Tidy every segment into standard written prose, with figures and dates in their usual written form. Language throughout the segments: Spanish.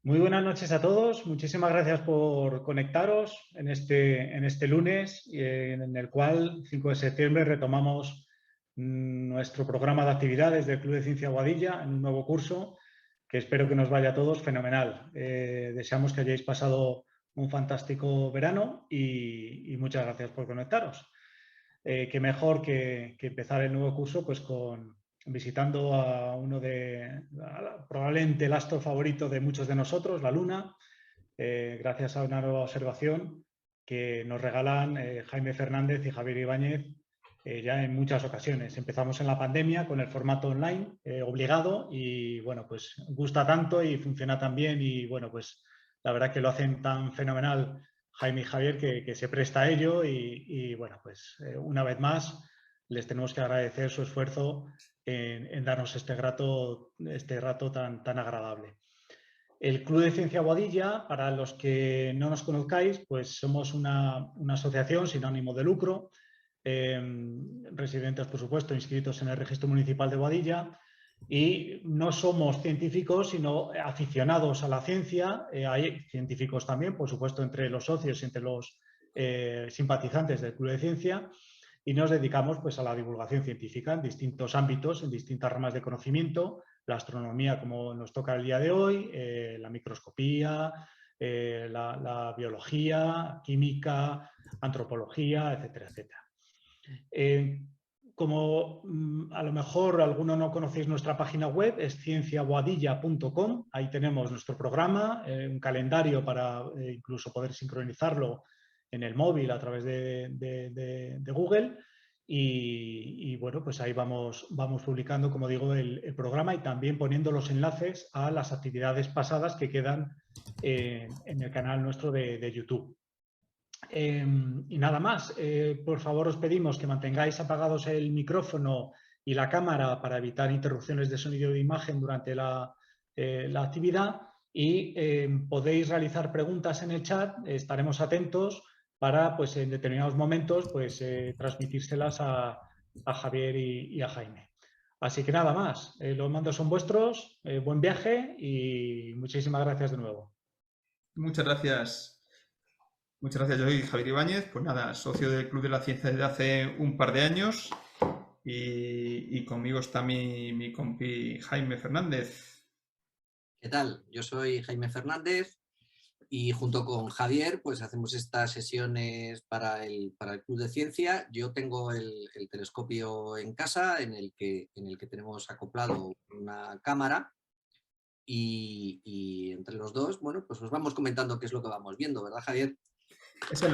Muy buenas noches a todos. Muchísimas gracias por conectaros en este lunes, en el cual, 5 de septiembre, retomamos nuestro programa de actividades del Club de Ciencia Boadilla en un nuevo curso que espero que nos vaya a todos fenomenal. Deseamos que hayáis pasado un fantástico verano y muchas gracias por conectaros. Qué mejor que empezar el nuevo curso pues visitando a probablemente el astro favorito de muchos de nosotros, la Luna, gracias a una nueva observación que nos regalan Jaime Fernández y Javier Ibáñez ya en muchas ocasiones. Empezamos en la pandemia con el formato online obligado y bueno, pues gusta tanto y funciona tan bien y bueno, pues la verdad que lo hacen tan fenomenal Jaime y Javier que se presta a ello y bueno, pues una vez más les tenemos que agradecer su esfuerzo en darnos este rato tan agradable. El Club de Ciencia Boadilla, para los que no nos conozcáis, pues somos una asociación sin ánimo de lucro, residentes, por supuesto, inscritos en el Registro Municipal de Boadilla, y no somos científicos, sino aficionados a la ciencia. Hay científicos también, por supuesto, entre los socios y entre los simpatizantes del Club de Ciencia, y nos dedicamos pues, a la divulgación científica en distintos ámbitos, en distintas ramas de conocimiento, la astronomía como nos toca el día de hoy, la microscopía, la biología, química, antropología, etcétera, etcétera. Como a lo mejor alguno no conocéis nuestra página web, es cienciaboadilla.com. Ahí tenemos nuestro programa, un calendario para incluso poder sincronizarlo en el móvil a través de Google. Y bueno, pues ahí vamos publicando, como digo, el programa y también poniendo los enlaces a las actividades pasadas que quedan en el canal nuestro de YouTube. Y nada más, por favor os pedimos que mantengáis apagados el micrófono y la cámara para evitar interrupciones de sonido y de imagen durante la actividad y podéis realizar preguntas en el chat, estaremos atentos para pues, en determinados momentos pues, transmitírselas a Javier y a Jaime. Así que nada más, los mandos son vuestros, buen viaje y muchísimas gracias de nuevo. Muchas gracias. Muchas gracias, yo soy Javier Ibáñez, pues nada, socio del Club de la Ciencia desde hace un par de años y conmigo está mi compi Jaime Fernández. ¿Qué tal? Yo soy Jaime Fernández y junto con Javier pues hacemos estas sesiones para el Club de Ciencia. Yo tengo el telescopio en casa en el que tenemos acoplado una cámara y entre los dos, bueno, pues os vamos comentando qué es lo que vamos viendo, ¿verdad, Javier? Esa es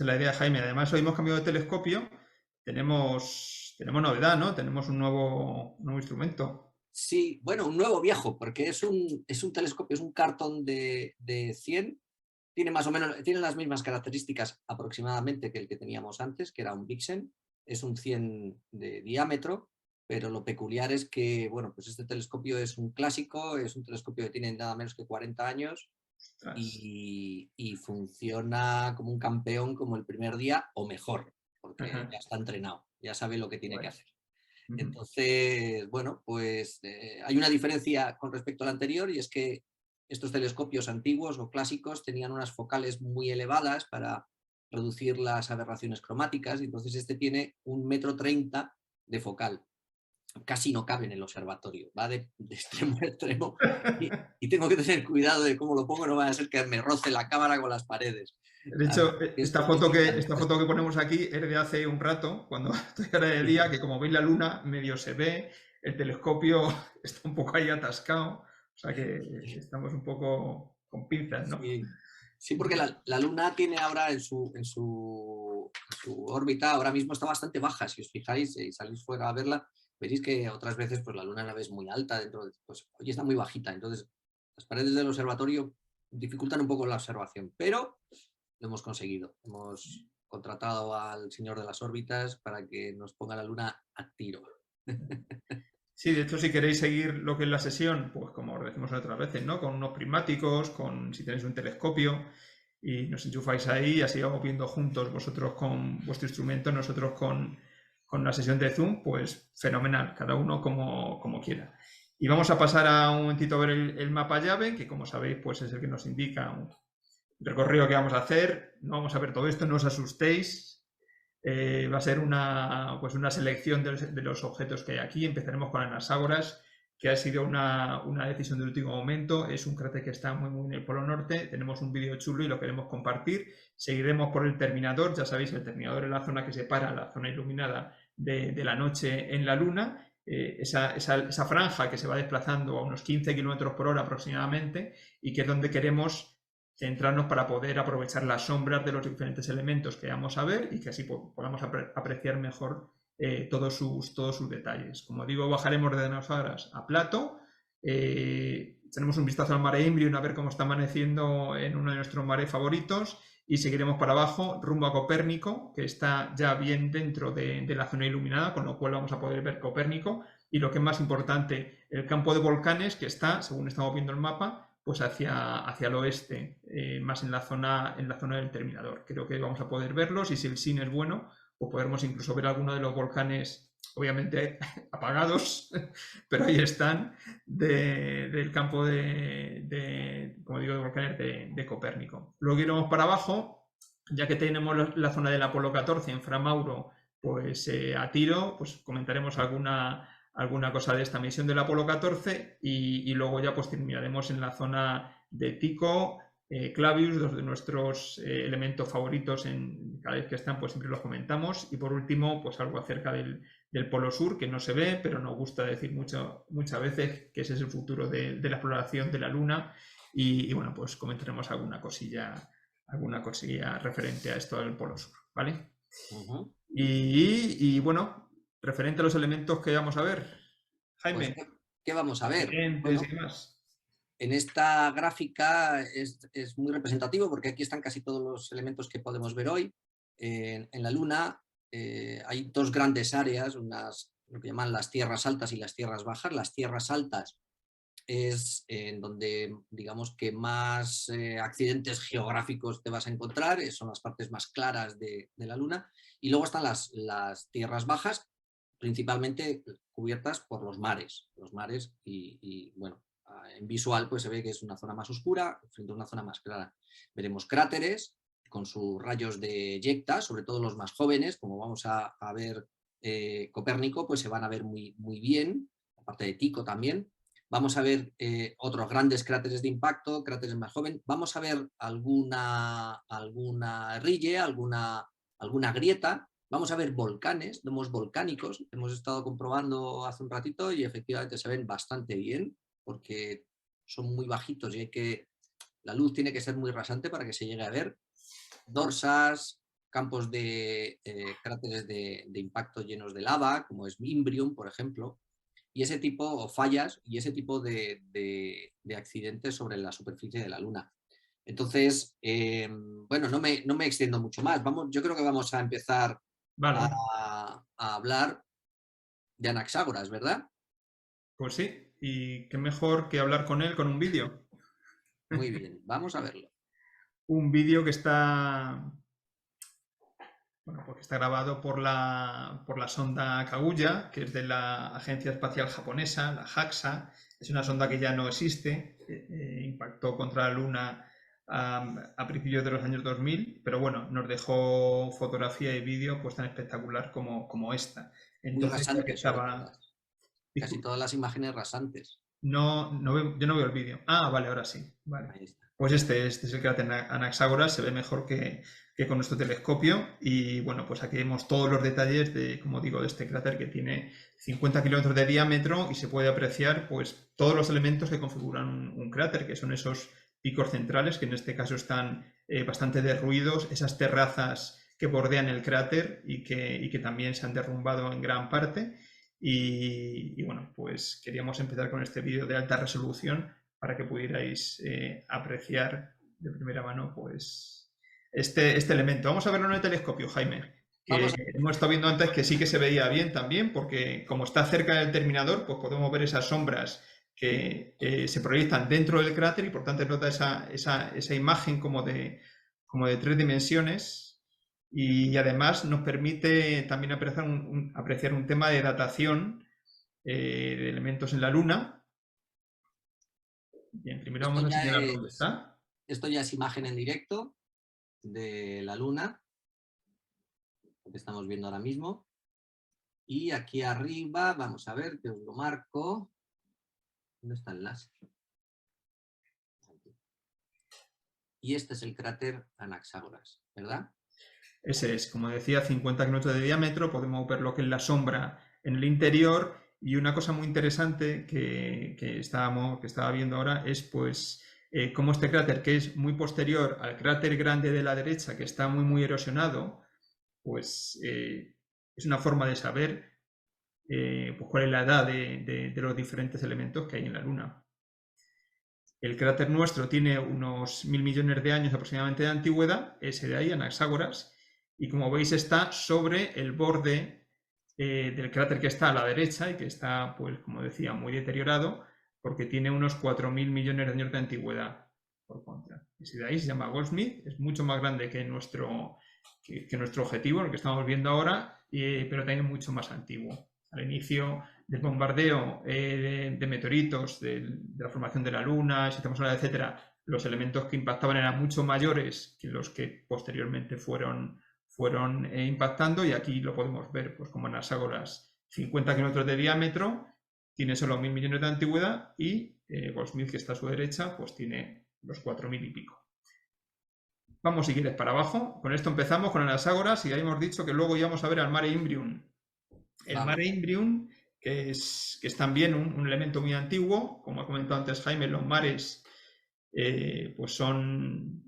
la idea, Jaime. Además, hoy hemos cambiado de telescopio, tenemos novedad, ¿no? Tenemos un nuevo instrumento. Sí, bueno, un nuevo viejo, porque es un telescopio, es un cartón de 100, tiene más o menos, tiene las mismas características aproximadamente que el que teníamos antes, que era un Vixen, es un 100 de diámetro, pero lo peculiar es que, bueno, pues este telescopio es un clásico, es un telescopio que tiene nada menos que 40 años y funciona como un campeón como el primer día o mejor, porque ya está entrenado, ya sabe lo que tiene que hacer. Entonces, bueno, pues hay una diferencia con respecto al anterior y es que estos telescopios antiguos o clásicos tenían unas focales muy elevadas para reducir las aberraciones cromáticas y entonces este tiene 1,30 m de focal. Casi no cabe en el observatorio, va de extremo a extremo y tengo que tener cuidado de cómo lo pongo, no vaya a ser que me roce la cámara con las paredes. De hecho, esta foto que ponemos aquí es de hace un rato, cuando estoy ahora de día, que como veis la luna medio se ve, el telescopio está un poco ahí atascado, o sea que estamos un poco con pinzas, ¿no? Sí, porque la luna tiene ahora en su órbita, ahora mismo está bastante baja, si os fijáis y salís fuera a verla, veréis que otras veces pues la luna la ves muy alta, pues hoy está muy bajita, entonces las paredes del observatorio dificultan un poco la observación, pero lo hemos conseguido. Hemos contratado al señor de las órbitas para que nos ponga la luna a tiro. Sí, de hecho, si queréis seguir lo que es la sesión, pues como os decimos otras veces, ¿no? Con unos prismáticos, si tenéis un telescopio y nos enchufáis ahí y así vamos viendo juntos, vosotros con vuestro instrumento, nosotros con la sesión de Zoom, pues fenomenal, cada uno como quiera. Y vamos a pasar a un momentito a ver el mapa llave, que como sabéis, pues es el que nos indica un recorrido que vamos a hacer. No vamos a ver todo esto, no os asustéis. Va a ser una selección de los objetos que hay aquí. Empezaremos con Anaxágoras, que ha sido una decisión del último momento. Es un cráter que está muy en el polo norte. Tenemos un vídeo chulo y lo queremos compartir. Seguiremos por el terminador. Ya sabéis, el terminador es la zona que separa la zona iluminada de la noche en la Luna. Esa franja que se va desplazando a unos 15 km por hora aproximadamente, y que es donde queremos centrarnos para poder aprovechar las sombras de los diferentes elementos que vamos a ver y que así podamos apreciar mejor todos sus detalles. Como digo, bajaremos de Anaxágoras a Plato. Tenemos un vistazo al mare Imbrium a ver cómo está amaneciendo en uno de nuestros mares favoritos, y seguiremos para abajo rumbo a Copérnico, que está ya bien dentro de la zona iluminada, con lo cual vamos a poder ver Copérnico, y lo que es más importante, el campo de volcanes, que está, según estamos viendo el mapa, pues hacia el oeste, más en la zona del terminador. Creo que vamos a poder verlos, y si el SIN es bueno, pues podremos incluso ver alguno de los volcanes, obviamente apagados, pero ahí están, del campo como digo, de volcanes de Copérnico. Luego iremos para abajo, ya que tenemos la zona del Apolo 14 en Fra Mauro, pues a tiro, pues comentaremos alguna cosa de esta misión del Apolo 14, y luego ya pues terminaremos en la zona de Tycho, Clavius, dos de nuestros elementos favoritos. Cada vez que están, pues siempre los comentamos. Y por último, pues algo acerca del Polo Sur, que no se ve, pero nos gusta decir muchas veces que ese es el futuro de la exploración de la Luna. Y bueno, pues comentaremos alguna cosilla referente a esto del Polo Sur, ¿vale? Y bueno, referente a los elementos que vamos a ver, Jaime. Pues, ¿qué vamos a ver? Bueno, en esta gráfica es muy representativo, porque aquí están casi todos los elementos que podemos ver hoy. En la Luna hay dos grandes áreas, lo que llaman las tierras altas y las tierras bajas. Las tierras altas es en donde, digamos, que más accidentes geográficos te vas a encontrar, son las partes más claras de la Luna. Y luego están las tierras bajas, principalmente cubiertas por los mares. Y bueno, en visual pues se ve que es una zona más oscura frente a una zona más clara. Veremos cráteres con sus rayos de eyecta, sobre todo los más jóvenes, como vamos a ver Copérnico, pues se van a ver muy bien, aparte de Tycho también. Vamos a ver otros grandes cráteres de impacto, cráteres más jóvenes. Vamos a ver alguna rille, alguna grieta. Vamos a ver volcanes, domos volcánicos. Hemos estado comprobando hace un ratito y efectivamente se ven bastante bien, porque son muy bajitos y la luz tiene que ser muy rasante para que se llegue a ver. Dorsas, campos de cráteres de impacto llenos de lava, como es Imbrium, por ejemplo, y ese tipo, o fallas, y ese tipo de accidentes sobre la superficie de la Luna. Entonces, bueno, no me extiendo mucho más. Yo creo que vamos a empezar a hablar de Anaxágoras, ¿verdad? Pues sí, y qué mejor que hablar con él con un vídeo. Muy bien, vamos a verlo. Un vídeo que está, bueno, porque está grabado por la sonda Kaguya, que es de la Agencia Espacial Japonesa, la JAXA. Es una sonda que ya no existe, impactó contra la Luna a principios de los años 2000, pero bueno, nos dejó fotografía y vídeo pues tan espectacular como esta. Entonces, muy rasante, casi todas las imágenes rasantes. Yo no veo el vídeo. Ah, vale, ahora sí. Vale. Pues este es el cráter Anaxágoras, se ve mejor que con nuestro telescopio. Y bueno, pues aquí vemos todos los detalles como digo, de este cráter, que tiene 50 kilómetros de diámetro, y se puede apreciar pues todos los elementos que configuran un cráter, que son esos picos centrales, que en este caso están bastante derruidos, esas terrazas que bordean el cráter y que también se han derrumbado en gran parte. Y bueno, pues queríamos empezar con este vídeo de alta resolución para que pudierais apreciar de primera mano pues este elemento. Vamos a verlo en el telescopio, Jaime. Hemos estado viendo antes que sí que se veía bien también, porque como está cerca del terminador, pues podemos ver esas sombras que se proyectan dentro del cráter, y por tanto nota esa imagen como de 3 dimensiones. Y además nos permite también apreciar un tema de datación de elementos en la Luna, Bien, primero vamos a señalar dónde está. Esto ya es imagen en directo de la Luna, lo que estamos viendo ahora mismo. Y aquí arriba, vamos a ver, que os lo marco. ¿Dónde está el láser? Aquí. Y este es el cráter Anaxágoras, ¿verdad? Ese es, como decía, 50 kilómetros de diámetro. Podemos ver lo que es la sombra en el interior. Y una cosa muy interesante que estaba viendo ahora es pues cómo este cráter, que es muy posterior al cráter grande de la derecha, que está muy erosionado, pues es una forma de saber pues cuál es la edad de los diferentes elementos que hay en la Luna. El cráter nuestro tiene unos 1000 millones de años aproximadamente de antigüedad, ese de ahí, Anaxágoras, y como veis está sobre el borde del cráter que está a la derecha y que está, pues como decía, muy deteriorado, porque tiene unos 4000 millones de años de antigüedad por contra. Ese de ahí se llama Goldsmith, es mucho más grande que nuestro objetivo, lo que estamos viendo ahora, pero también mucho más antiguo. Al inicio del bombardeo de meteoritos, de la formación de la Luna, sistema solar, etcétera, los elementos que impactaban eran mucho mayores que los que posteriormente fueron impactando, y aquí lo podemos ver pues como Anaxágoras, 50 kilómetros de diámetro, tiene solo 1000 millones de antigüedad, y Goldsmith, que está a su derecha, pues tiene los 4000 y pico. Vamos, si quieres, para abajo. Con esto empezamos con Anaxágoras, y ya hemos dicho que luego íbamos a ver al Mare Imbrium. El Mare Imbrium, que es también un elemento muy antiguo, como ha comentado antes Jaime, los mares pues son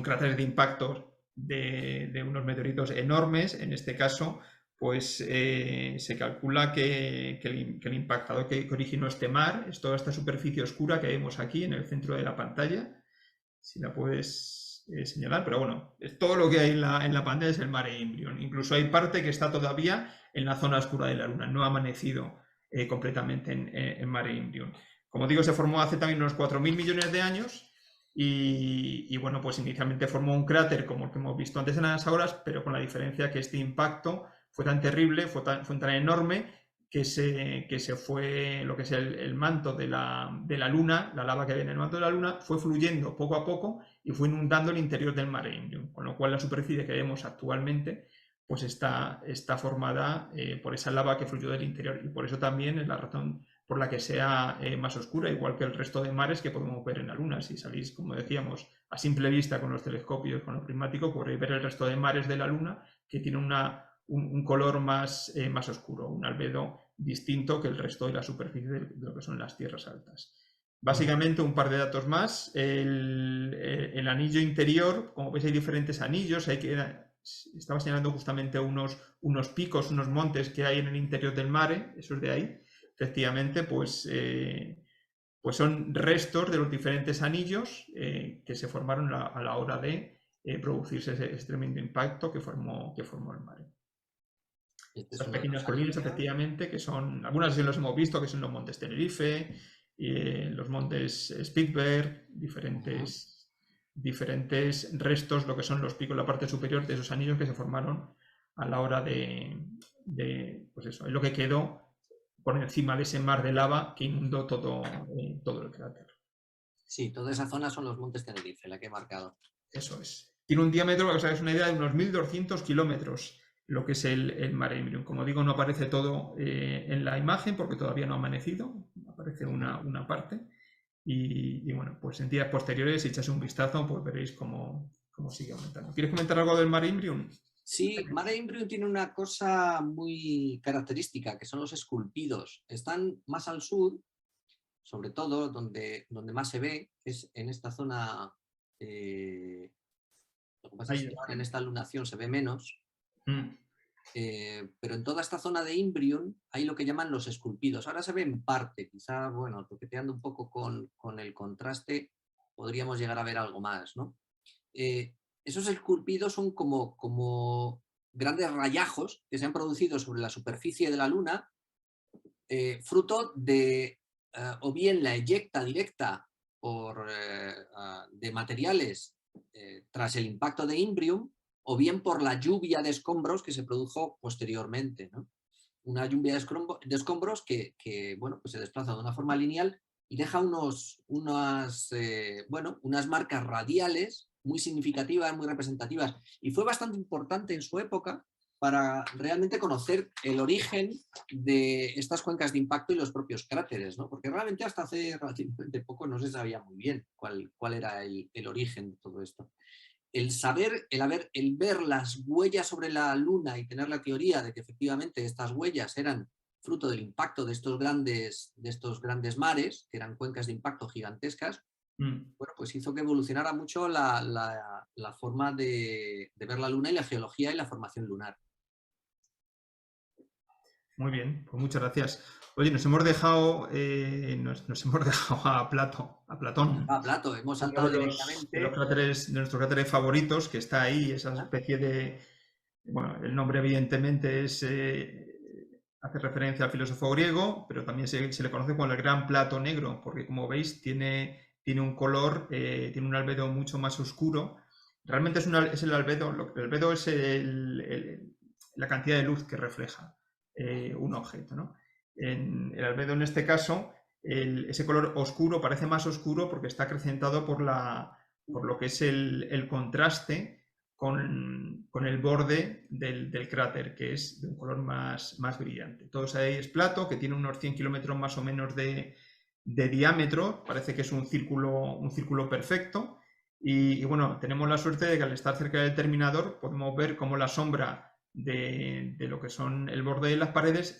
cráteres de impacto de unos meteoritos enormes. En este caso, pues se calcula que el impactador que originó este mar es toda esta superficie oscura que vemos aquí en el centro de la pantalla, si la puedes señalar, pero bueno, todo lo que hay en la pantalla es el Mare Imbrium. Incluso hay parte que está todavía en la zona oscura de la Luna, no ha amanecido completamente en Mare Imbrium. Como digo, se formó hace también unos 4000 millones de años y bueno, pues inicialmente formó un cráter como el que hemos visto antes en las horas, pero con la diferencia que este impacto fue tan terrible, fue tan enorme, que se fue lo que es el manto de la Luna, la lava que había en el manto de la Luna, fue fluyendo poco a poco y fue inundando el interior del Mare Imbrium, con lo cual la superficie que vemos actualmente pues está formada por esa lava que fluyó del interior, y por eso también es la razón por la que sea más oscura, igual que el resto de mares que podemos ver en la Luna. Si salís, como decíamos, a simple vista con los telescopios, con los prismáticos, podréis ver el resto de mares de la Luna que tiene un color más oscuro, un albedo distinto que el resto de la superficie de lo que son las tierras altas. Básicamente, un par de datos más. El anillo interior, como veis, hay diferentes anillos. Estaba señalando justamente unos picos, unos montes que hay en el interior del mare, esos de ahí. Efectivamente, pues son restos de los diferentes anillos que se formaron a la hora de producirse ese tremendo impacto que formó el mare. Estas pequeñas colinas, efectivamente, que son, algunas sí los hemos visto, que son los montes Tenerife, los montes Spitsberg, diferentes restos, lo que son los picos, la parte superior de esos anillos que se formaron a la hora pues eso, es lo que quedó por encima de ese mar de lava que inundó todo el cráter. Sí, toda esa zona son los montes Tenerife, la que he marcado. Eso es. Tiene un diámetro, para que os hagáis una idea, de unos 1200 kilómetros, lo que es el Mare Imbrium. Como digo, no aparece todo en la imagen porque todavía no ha amanecido, aparece una parte. Y bueno, pues en días posteriores, si echáis un vistazo, pues veréis cómo sigue aumentando. ¿Quieres comentar algo del Mare Imbrium? Sí, Mare Imbrium tiene una cosa muy característica, que son los esculpidos. Están más al sur, sobre todo donde más se ve, es en esta zona. Lo que pasa es que ahora en esta lunación se ve menos. Pero en toda esta zona de Imbrium hay lo que llaman los esculpidos. Ahora se ve en parte, quizá, bueno, toqueteando un poco con el contraste, podríamos llegar a ver algo más, ¿no? Esos esculpidos son como grandes rayajos que se han producido sobre la superficie de la Luna, fruto de o bien la eyecta directa de materiales tras el impacto de Imbrium, o bien por la lluvia de escombros que se produjo posteriormente, ¿no? Una lluvia de escombros que bueno, pues se desplaza de una forma lineal y deja unas marcas radiales muy significativas, muy representativas. Y fue bastante importante en su época para realmente conocer el origen de estas cuencas de impacto y los propios cráteres, ¿no? Porque realmente hasta hace relativamente poco no se sabía muy bien cuál era el origen de todo esto. El ver las huellas sobre la Luna y tener la teoría de que efectivamente estas huellas eran fruto del impacto de estos grandes mares, que eran cuencas de impacto gigantescas, bueno, pues hizo que evolucionara mucho la forma de ver la Luna y la geología y la formación lunar. Muy bien, pues muchas gracias. Oye, nos hemos dejado a Platón. Plato, hemos Uno saltado de directamente. de nuestros cráteres favoritos, que está ahí, esa especie de... Bueno, el nombre evidentemente hace referencia al filósofo griego, pero también se le conoce como el gran plato negro, porque como veis tiene un color, tiene un albedo mucho más oscuro. Realmente es el albedo, el albedo es la cantidad de luz que refleja un objeto, ¿no? El albedo en este caso, ese color oscuro parece más oscuro porque está acrecentado por lo que es el contraste con el borde del cráter, que es de un color más brillante. Todo eso ahí es plato, que tiene unos 100 kilómetros más o menos de diámetro, parece que es un círculo perfecto, y bueno, tenemos la suerte de que al estar cerca del terminador podemos ver cómo la sombra de lo que son el borde de las paredes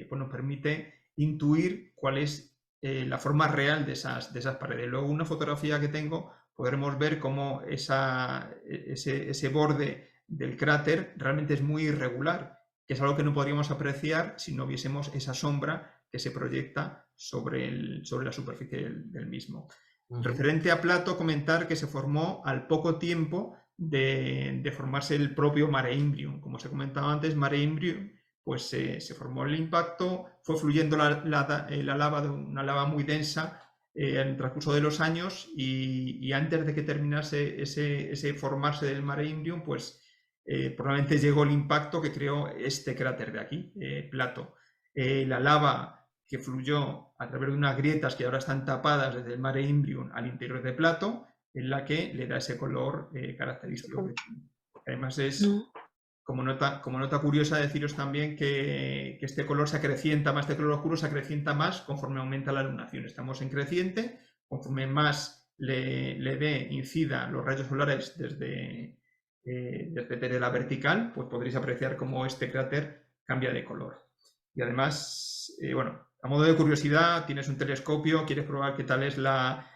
nos permite intuir cuál es la forma real de esas paredes. Luego, una fotografía que tengo, podremos ver cómo ese borde del cráter realmente es muy irregular, que es algo que no podríamos apreciar si no viésemos esa sombra que se proyecta sobre la superficie del mismo. Referente a Plato, comentar que se formó al poco tiempo de formarse el propio Mare Imbrium. Como os he comentado antes, Mare Imbrium pues se formó el impacto, fue fluyendo la lava, de una lava muy densa en el transcurso de los años, y antes de que terminase ese formarse del Mare Imbrium, pues probablemente llegó el impacto que creó este cráter de aquí, Plato. La lava que fluyó a través de unas grietas que ahora están tapadas desde el Mare Imbrium al interior de Plato, en la que le da ese color característico. Además es, como nota curiosa, deciros también que este color se acrecienta más, este color oscuro se acrecienta más conforme aumenta la lunación. Estamos en creciente, conforme más incida los rayos solares desde la vertical, pues podréis apreciar cómo este cráter cambia de color. Y además, bueno, a modo de curiosidad, tienes un telescopio, quieres probar qué tal es la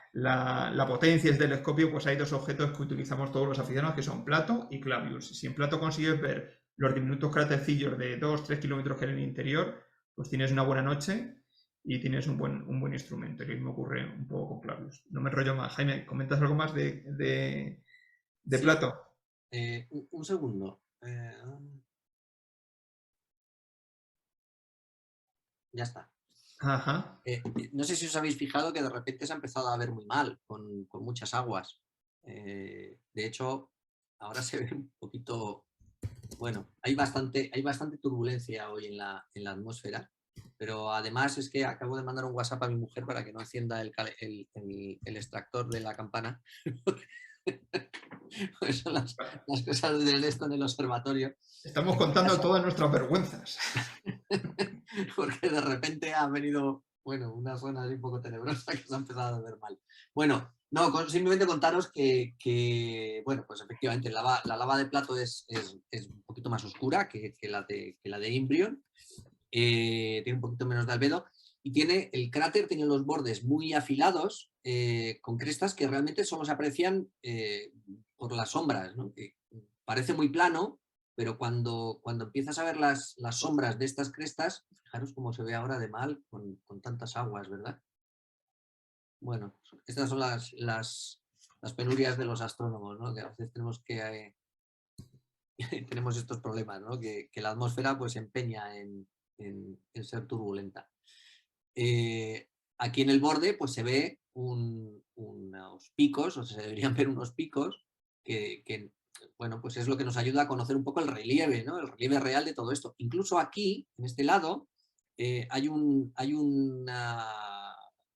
potencia del telescopio, pues hay dos objetos que utilizamos todos los aficionados, que son Plato y Clavius. Si en Plato consigues ver los diminutos crátercillos de 2-3 kilómetros que hay en el interior, pues tienes una buena noche y tienes un buen instrumento. Y lo mismo ocurre un poco con Clavius. No me enrollo más. Jaime, ¿comentas algo más de Sí. Plato? Un segundo. Ya está. Ajá. No sé si os habéis fijado que de repente se ha empezado a ver muy mal, con muchas aguas. De hecho, ahora se ve un poquito... Bueno, hay bastante turbulencia hoy en la atmósfera, pero además es que acabo de mandar un WhatsApp a mi mujer para que no encienda el extractor de la campana. Pues son las cosas del esto en el observatorio. Estamos contando todas nuestras vergüenzas. Porque de repente ha venido, bueno, una zona así un poco tenebrosa que se ha empezado a ver mal. Bueno, no, simplemente contaros que bueno, pues efectivamente la lava de Plato es un poquito más oscura que la de Imbrium, tiene un poquito menos de albedo, y el cráter tiene los bordes muy afilados, con crestas que realmente solo se aprecian por las sombras, ¿no? Que parece muy plano, pero cuando empiezas a ver las sombras de estas crestas, fijaros cómo se ve ahora de mal con tantas aguas, ¿verdad? Bueno, estas son las penurias de los astrónomos, ¿no? Que a veces tenemos estos problemas, ¿no? Que la atmósfera pues se empeña en ser turbulenta. Aquí en el borde pues se ve unos picos, o se deberían ver unos picos que, bueno, pues es lo que nos ayuda a conocer un poco el relieve, ¿no? El relieve real de todo esto. Incluso aquí, en este lado, hay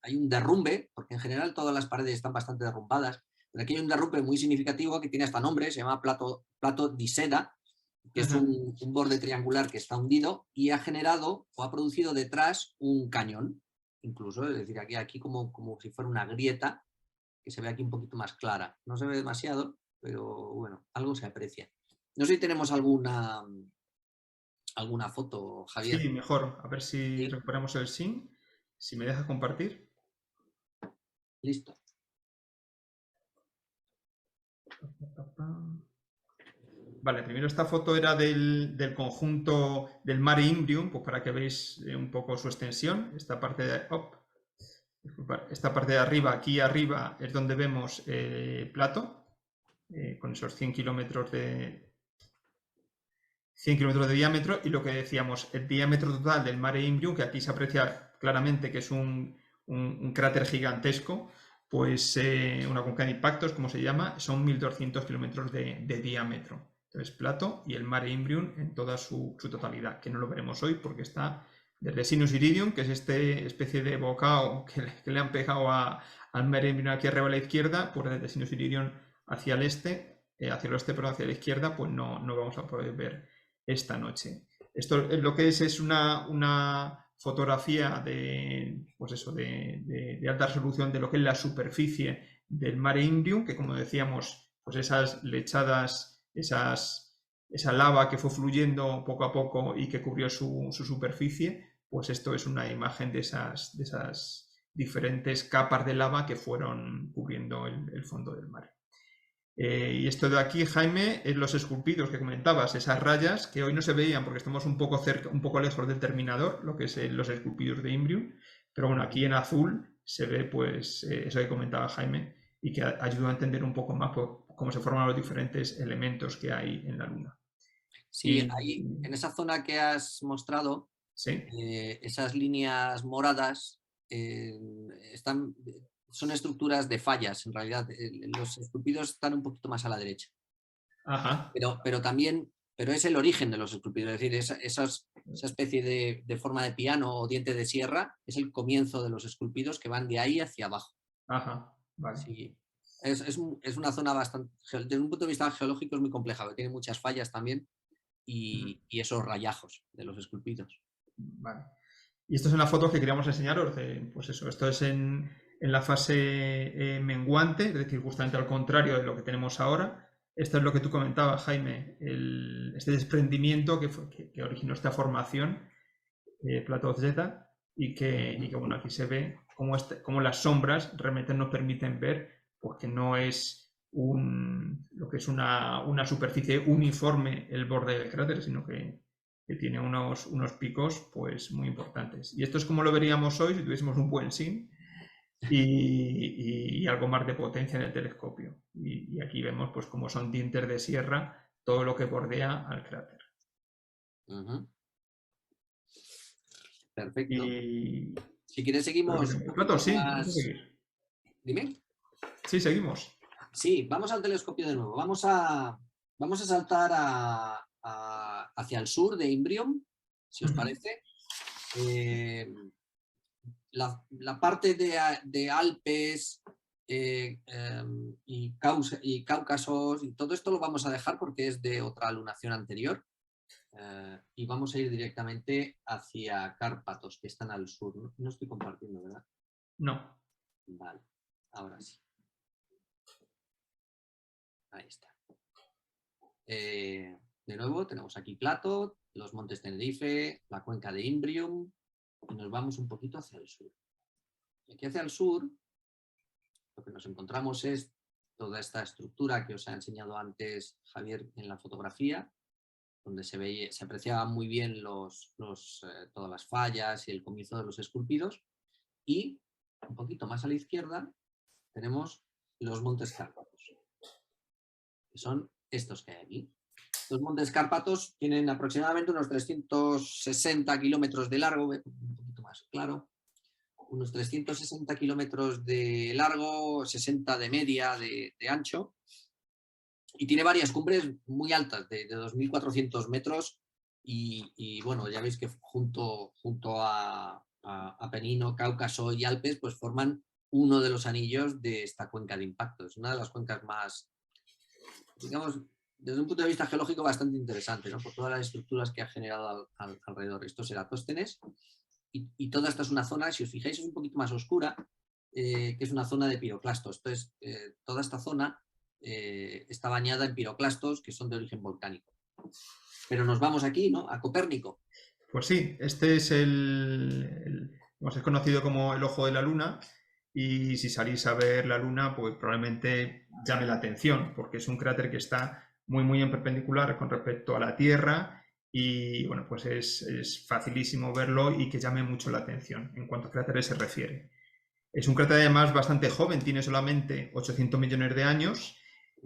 hay un derrumbe, porque en general todas las paredes están bastante derrumbadas, pero aquí hay un derrumbe muy significativo que tiene hasta nombre, se llama plato di Seda, que es un borde triangular que está hundido y ha generado o ha producido detrás un cañón, incluso, es decir, aquí como si fuera una grieta, que se ve aquí un poquito más clara. No se ve demasiado, pero bueno, algo se aprecia. No sé si tenemos alguna foto, Javier. Sí, mejor. A ver si Sí. recuperamos el sync. Si me dejas compartir. Listo. Vale, primero esta foto era del conjunto del Mare Imbrium, pues para que veáis un poco su extensión. Esta parte de arriba, aquí arriba, es donde vemos Plato, con esos 100 kilómetros de diámetro, y lo que decíamos, el diámetro total del Mare Imbrium, que aquí se aprecia claramente que es un cráter gigantesco, pues una cuenca de impactos, como se llama, son 1200 kilómetros de diámetro. Entonces, Plato y el Mare Imbrium en toda su totalidad, que no lo veremos hoy porque está desde Sinus Iridium, que es esta especie de bocado que le han pegado al Mare Imbrium aquí arriba a la izquierda, pues desde Sinus Iridium hacia el este, hacia el oeste, pero hacia la izquierda, pues no vamos a poder ver esta noche. Esto lo que es una fotografía de alta resolución de lo que es la superficie del Mare Imbrium, que como decíamos, pues esas lechadas, esa lava que fue fluyendo poco a poco y que cubrió su superficie, pues esto es una imagen de esas diferentes capas de lava que fueron cubriendo el fondo del mar. Y esto de aquí, Jaime, es los esculpidos que comentabas, esas rayas que hoy no se veían porque estamos un poco lejos del terminador, lo que es los esculpidos de Imbrium, pero bueno, aquí en azul se ve pues eso que comentaba Jaime y que ayuda a entender un poco más cómo se forman los diferentes elementos que hay en la Luna. Sí, ahí en esa zona que has mostrado, ¿sí? Esas líneas moradas son estructuras de fallas, en realidad. Los esculpidos están un poquito más a la derecha. Ajá. Pero es el origen de los esculpidos, es decir, esa especie de forma de piano o diente de sierra es el comienzo de los esculpidos que van de ahí hacia abajo. Ajá, vale. Sí. Es una zona bastante, desde un punto de vista geológico es muy compleja, porque tiene muchas fallas también y esos rayajos de los esculpidos. Vale. Y esto es una foto que queríamos enseñaros, pues eso, esto es en la fase menguante, es decir, justamente al contrario de lo que tenemos ahora. Esto es lo que tú comentabas, Jaime, este desprendimiento que originó esta formación, Plato Z, y que bueno, aquí se ve cómo las sombras realmente nos permiten ver pues, que no es lo que es una superficie uniforme el borde del cráter, sino que tiene unos picos pues muy importantes. Y esto es como lo veríamos hoy si tuviésemos un buen SIN y algo más de potencia en el telescopio. Y aquí vemos pues como son dientes de sierra todo lo que bordea al cráter. Perfecto. Y... si quieres seguimos. Plato, sí, vamos a seguir. Dime. Sí, seguimos. Sí, vamos al telescopio de nuevo. Vamos a saltar hacia el sur de Imbrium, si os parece. La parte de Alpes y Cáucasos y todo esto lo vamos a dejar porque es de otra lunación anterior. Y vamos a ir directamente hacia Cárpatos, que están al sur. No estoy compartiendo, ¿verdad? No. Vale, ahora sí. Ahí está. De nuevo tenemos aquí Plato, los montes Tenerife, la cuenca de Imbrium y nos vamos un poquito hacia el sur. Y aquí hacia el sur lo que nos encontramos es toda esta estructura que os ha enseñado antes Javier en la fotografía, donde se apreciaban muy bien todas las fallas y el comienzo de los esculpidos. Y un poquito más a la izquierda tenemos los montes Cárpatos, que son estos que hay aquí. Los montes Cárpatos tienen aproximadamente unos 360 kilómetros de largo, un poquito más claro, unos 360 kilómetros de largo, 60 de media de ancho, y tiene varias cumbres muy altas, de 2.400 metros, y bueno, ya veis que junto a Apenino, Cáucaso y Alpes, pues forman uno de los anillos de esta cuenca de impacto. Es una de las cuencas más, digamos, desde un punto de vista geológico bastante interesante, ¿no? Por todas las estructuras que ha generado alrededor. Esto es Eratosthenes y toda esta es una zona, si os fijáis, es un poquito más oscura, que es una zona de piroclastos. Entonces, toda esta zona está bañada en piroclastos que son de origen volcánico. Pero nos vamos aquí, ¿no? A Copérnico. Pues sí, este es es conocido como el ojo de la luna, y si salís a ver la luna, pues probablemente llame la atención, porque es un cráter que está muy en perpendicular con respecto a la Tierra, y bueno, pues es facilísimo verlo y que llame mucho la atención en cuanto a cráteres se refiere. Es un cráter además bastante joven, tiene solamente 800 millones de años,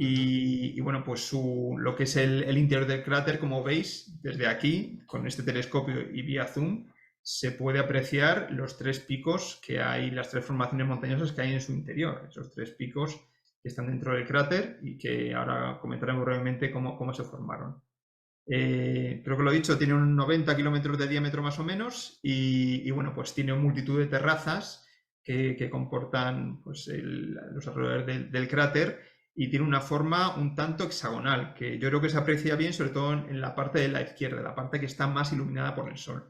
y bueno, pues lo que es el interior del cráter, como veis, desde aquí, con este telescopio y vía zoom, se puede apreciar los 3 picos que hay, las 3 formaciones montañosas que hay en su interior, esos 3 picos que están dentro del cráter y que ahora comentaremos brevemente cómo se formaron. Creo que lo he dicho, tiene unos 90 kilómetros de diámetro más o menos, y bueno, pues tiene multitud de terrazas que comportan pues, los alrededores del cráter, y tiene una forma un tanto hexagonal, que yo creo que se aprecia bien, sobre todo en la parte de la izquierda, la parte que está más iluminada por el sol.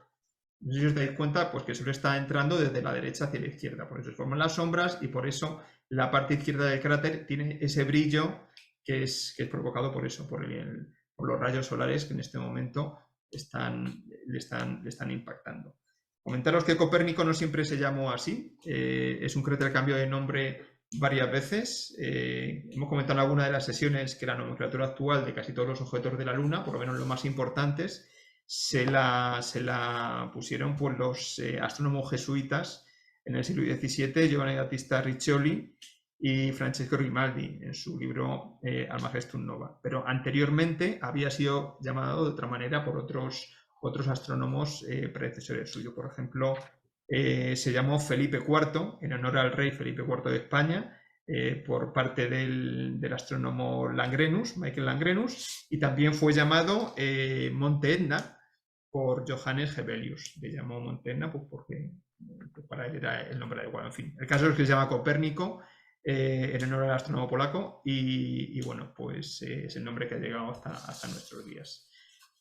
No sé si os dais cuenta, pues que el sol está entrando desde la derecha hacia la izquierda, por eso se forman las sombras, y por eso la parte izquierda del cráter tiene ese brillo que es provocado por eso, por los rayos solares que en este momento le están impactando. Comentaros que Copérnico no siempre se llamó así, es un cráter que cambió de nombre varias veces. Hemos comentado en alguna de las sesiones que la nomenclatura actual de casi todos los objetos de la Luna, por lo menos los más importantes, se la pusieron por los astrónomos jesuitas en el siglo XVII, Giovanni Battista Riccioli y Francesco Grimaldi en su libro Almagestum Nova. Pero anteriormente había sido llamado de otra manera por otros astrónomos predecesores suyos. Por ejemplo, se llamó Felipe IV en honor al rey Felipe IV de España, por parte del astrónomo Langrenus, Michael Langrenus, y también fue llamado Monte Etna por Johannes Hevelius. Le llamó Monte Etna pues porque para él era el nombre adecuado. En fin, el caso es que se llama Copérnico en honor al astrónomo polaco, y bueno, pues es el nombre que ha llegado hasta nuestros días.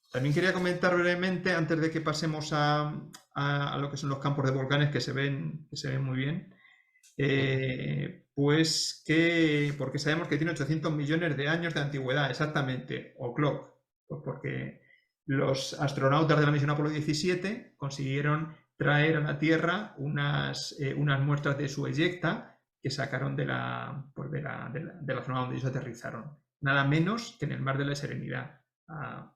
También quería comentar brevemente, antes de que pasemos a lo que son los campos de volcanes, que se ven muy bien, pues porque sabemos que tiene 800 millones de años de antigüedad, exactamente, o clock, pues porque los astronautas de la misión Apolo 17 consiguieron traer a la Tierra unas muestras de su eyecta que sacaron de la zona donde ellos aterrizaron, nada menos que en el mar de la Serenidad, a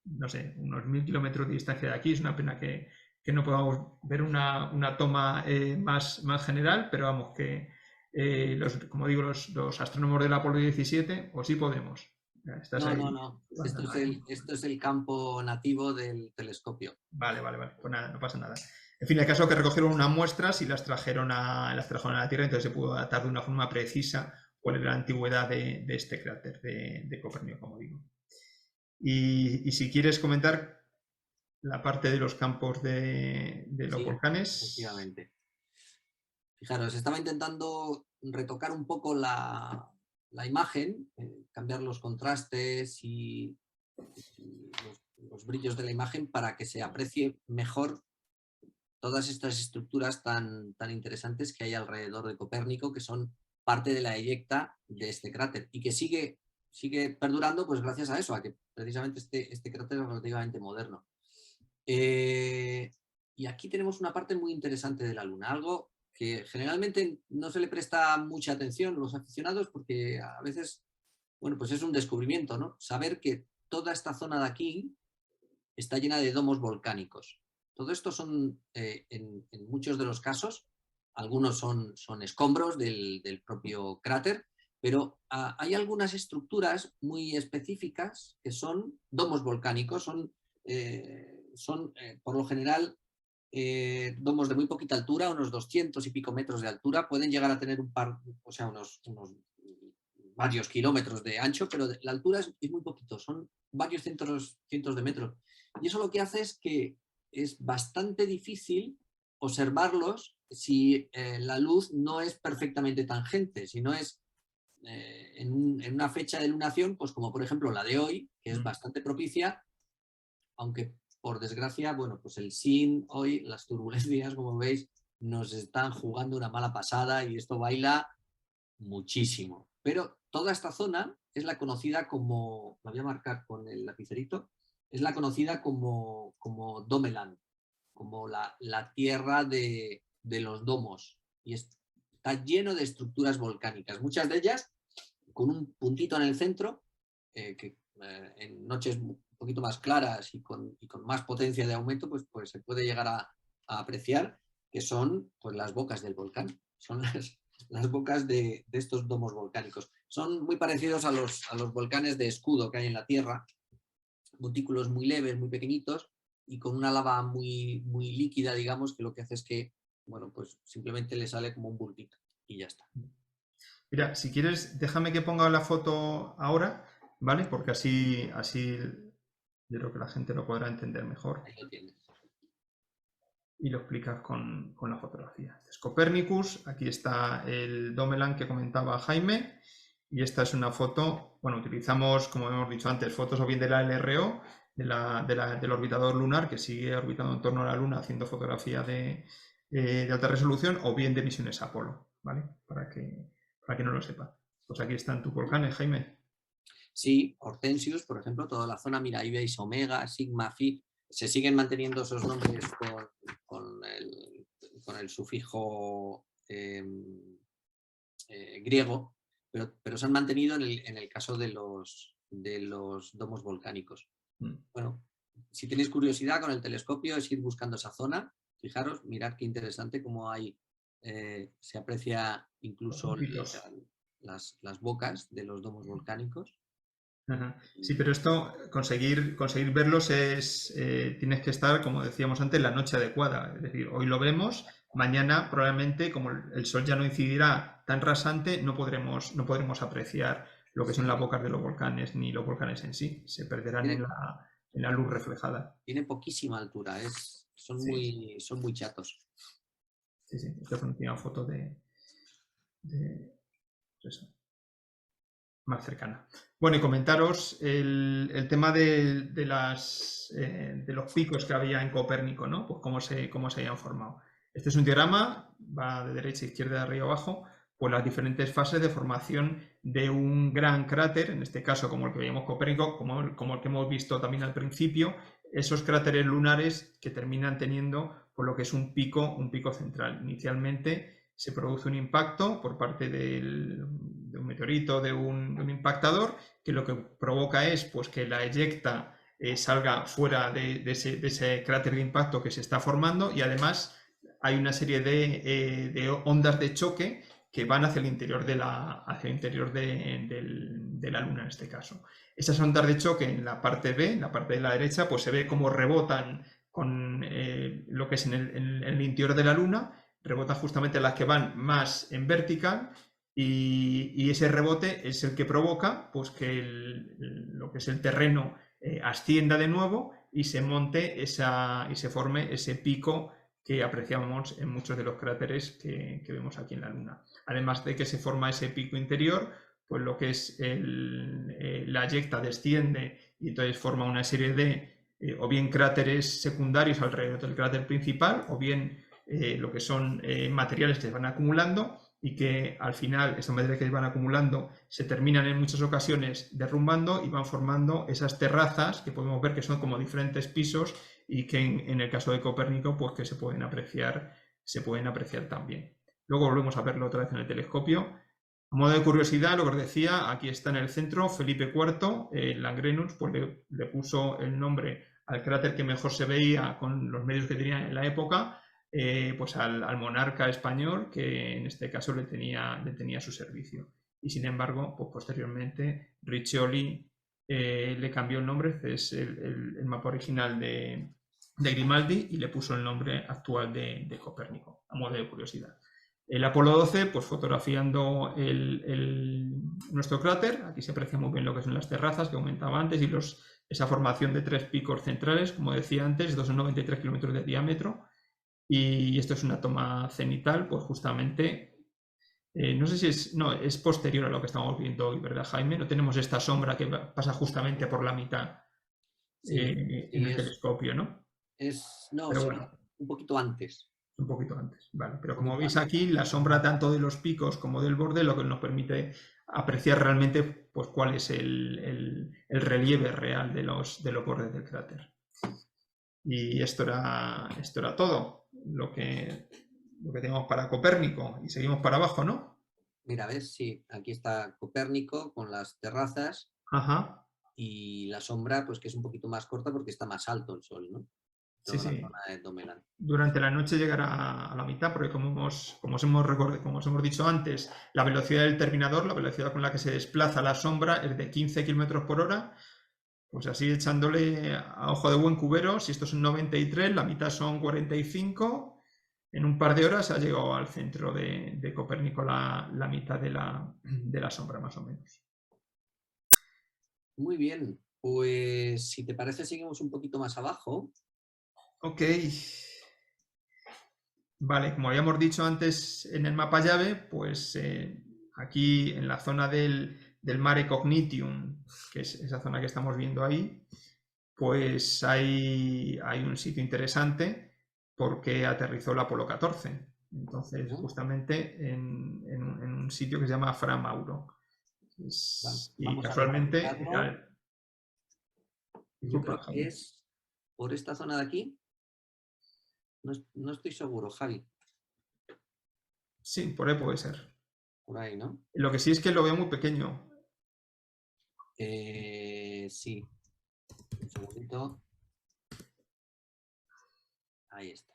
no sé, unos 1000 kilómetros de distancia de aquí. Es una pena que no podamos ver una toma más general, pero vamos, que como digo, los astrónomos del Apolo 17, o sí podemos. No. Esto es el campo nativo del telescopio. Vale. Pues nada, no pasa nada. En fin, el caso es que recogieron unas muestras y las trajeron a la Tierra, entonces se pudo datar de una forma precisa cuál era la antigüedad de este cráter de Copérnico, como digo. Y si quieres comentar la parte de los campos de los volcanes. Efectivamente. Fijaros, estaba intentando retocar un poco la imagen, cambiar los contrastes y los brillos de la imagen para que se aprecie mejor todas estas estructuras tan interesantes que hay alrededor de Copérnico, que son parte de la eyecta de este cráter y que sigue perdurando pues gracias a eso, a que precisamente este cráter es relativamente moderno. Y aquí tenemos una parte muy interesante de la Luna, algo que generalmente no se le presta mucha atención a los aficionados porque a veces, bueno, pues es un descubrimiento, ¿no? Saber que toda esta zona de aquí está llena de domos volcánicos. Todo esto son, en muchos de los casos, algunos son escombros del propio cráter, pero hay algunas estructuras muy específicas que son domos volcánicos, son por lo general domos de muy poquita altura, unos 200 y pico metros de altura, pueden llegar a tener unos varios kilómetros de ancho, pero la altura es muy poquito, son varios cientos de metros. Y eso lo que hace es que es bastante difícil observarlos si la luz no es perfectamente tangente, si no es en una fecha de lunación, pues como por ejemplo la de hoy, que es bastante propicia, aunque por desgracia, bueno, pues el SIN hoy, las turbulencias, como veis, nos están jugando una mala pasada y esto baila muchísimo. Pero toda esta zona es la conocida como, la voy a marcar con el lapicerito, es la conocida como Domeland, como la tierra de los domos. Y está lleno de estructuras volcánicas, muchas de ellas con un puntito en el centro, que en noches un poquito más claras y con más potencia de aumento, pues se puede llegar a apreciar, que son pues, las bocas del volcán, son las bocas de estos domos volcánicos. Son muy parecidos a los volcanes de escudo que hay en la Tierra, montículos muy leves, muy pequeñitos y con una lava muy, muy líquida, digamos, que lo que hace es que, bueno, pues simplemente le sale como un bultito y ya está. Mira, si quieres, déjame que ponga la foto ahora, ¿vale? Porque así yo creo que la gente lo podrá entender mejor. Ahí lo tienes. Y lo explicas con la fotografía. Este es Copernicus, aquí está el Domeland que comentaba Jaime, y esta es una foto, bueno, utilizamos, como hemos dicho antes, fotos o bien de la LRO, del orbitador lunar, que sigue orbitando en torno a la Luna haciendo fotografía de alta resolución, o bien de misiones Apolo, ¿vale? Para que no lo sepa. Pues aquí están tus volcanes, Jaime. Sí, Hortensius, por ejemplo, toda la zona, mira, ahí veis Omega, Sigma, Phi, se siguen manteniendo esos nombres con el sufijo griego, pero se han mantenido en el caso de los domos volcánicos. Bueno, si tenéis curiosidad con el telescopio es ir buscando esa zona, fijaros, mirad qué interesante cómo hay, se aprecia incluso las bocas de los domos volcánicos. Ajá. Sí, pero esto, conseguir verlos tienes que estar, como decíamos antes, la noche adecuada. Es decir, hoy lo vemos, mañana probablemente, como el sol ya no incidirá tan rasante, no podremos apreciar lo que son las bocas de los volcanes, ni los volcanes en sí. Se perderán en la luz reflejada. Tiene poquísima altura, son muy chatos. Sí, esta es una última foto de eso, más cercana. Bueno, y comentaros el tema de los picos que había en Copérnico, ¿no? Pues cómo se habían formado. Este es un diagrama, va de derecha a izquierda, de arriba a abajo, pues las diferentes fases de formación de un gran cráter, en este caso como el que veíamos Copérnico, como el que hemos visto también al principio, esos cráteres lunares que terminan teniendo por lo que es un pico central. Inicialmente se produce un impacto por parte de un meteorito, de un impactador, que lo que provoca es pues, que la eyecta salga fuera de ese cráter de impacto que se está formando, y además hay una serie de ondas de choque que van hacia el interior de la Luna en este caso. Esas ondas de choque en la parte B, en la parte de la derecha, pues se ve cómo rebotan con lo que es en el interior de la Luna, rebotan justamente las que van más en vertical, y ese rebote es el que provoca pues, que lo que es el terreno ascienda de nuevo y se monte y se forme ese pico que apreciamos en muchos de los cráteres que vemos aquí en la Luna. Además de que se forma ese pico interior, pues lo que es la eyecta desciende y entonces forma una serie de o bien cráteres secundarios alrededor del cráter principal, o bien lo que son materiales que se van acumulando y que al final estos materiales que se van acumulando se terminan en muchas ocasiones derrumbando y van formando esas terrazas que podemos ver que son como diferentes pisos y que en el caso de Copérnico pues que se pueden apreciar también. Luego volvemos a verlo otra vez en el telescopio. A modo de curiosidad, lo que os decía, aquí está en el centro Felipe IV, Langrenus, pues le puso el nombre al cráter que mejor se veía con los medios que tenía en la época, pues al monarca español, que en este caso le tenía su servicio. Y sin embargo, pues posteriormente Riccioli le cambió el nombre, este es el mapa original de Grimaldi, y le puso el nombre actual de Copérnico, a modo de curiosidad. El Apolo 12, pues fotografiando nuestro cráter, aquí se aprecia muy bien lo que son las terrazas que comentaba antes y esa formación de 3 picos centrales, como decía antes, 293 kilómetros de diámetro, Y esto es una toma cenital, pues justamente, no sé si es posterior a lo que estamos viendo hoy, ¿verdad, Jaime? No tenemos esta sombra que pasa justamente por la mitad en el telescopio, ¿no? No, Pero sería bueno, un poquito antes. un poquito antes, vale. Pero Un como poquito veis antes. aquí, la sombra tanto de los picos como del borde lo que nos permite apreciar realmente pues, cuál es el relieve real de los bordes del cráter. Y esto era todo lo que tenemos para Copérnico. Y seguimos para abajo, ¿no? Mira, ¿ves? Sí, aquí está Copérnico con las terrazas. Ajá. Y la sombra, pues que es un poquito más corta porque está más alto el sol, ¿no? Sí, Toda la sí. zona de Domelan. Durante la noche llegará a la mitad, porque como os hemos dicho antes, la velocidad del terminador, la velocidad con la que se desplaza la sombra, es de 15 km por hora. Pues así echándole a ojo de buen cubero, si estos son 93, la mitad son 45. En un par de horas ha llegado al centro de Copérnico la mitad de la sombra, más o menos. Muy bien, pues si te parece seguimos un poquito más abajo. Ok. Vale, como habíamos dicho antes en el mapa llave, pues aquí en la zona del Mare Cognitium, que es esa zona que estamos viendo ahí, pues hay un sitio interesante porque aterrizó el Apolo 14. Entonces, justamente en un sitio que se llama Fra Mauro. Y casualmente... Yo creo que es por esta zona de aquí. No estoy seguro, Javi. Sí, por ahí puede ser. Por ahí, ¿no? Lo que sí es que lo veo muy pequeño. Sí. Un segundito. Ahí está.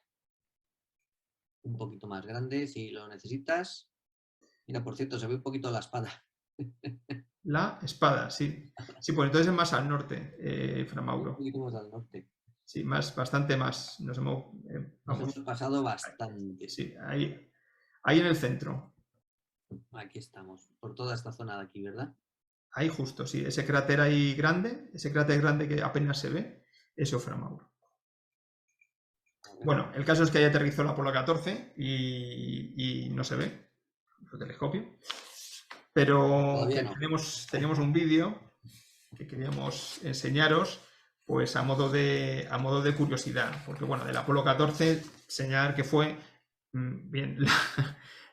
Un poquito más grande si lo necesitas. Mira, por cierto, se ve un poquito la espada. La espada, sí. Sí, pues entonces es más al norte, Fra Mauro. Un poquito más al norte. Sí, bastante más. Nos hemos pasado bastante. Sí, ahí en el centro. Aquí estamos, por toda esta zona de aquí, ¿verdad? Ahí justo, sí. Ese cráter ahí grande, ese cráter grande que apenas se ve, eso Fra Mauro. Bueno, el caso es que ahí aterrizó el Apolo 14 y no se ve el telescopio. Pero no. Tenemos un vídeo que queríamos enseñaros, pues a modo de curiosidad, porque bueno, del Apolo 14 señalar que fue bien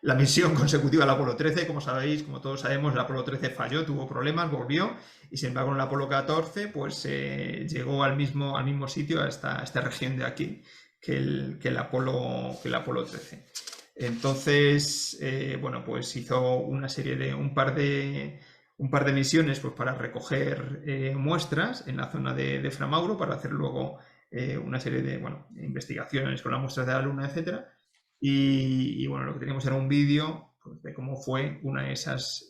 la misión consecutiva al Apolo 13, como sabéis, como todos sabemos, el Apolo 13 falló, tuvo problemas, volvió, y sin embargo en el Apolo 14 pues llegó al mismo sitio, a esta región de aquí, que el Apolo 13. Entonces, bueno, pues hizo una serie de un par de misiones pues, para recoger muestras en la zona de Fra Mauro, para hacer luego una serie de investigaciones con las muestras de la Luna, etc. Y bueno, lo que teníamos era un vídeo pues, de cómo fue una de esas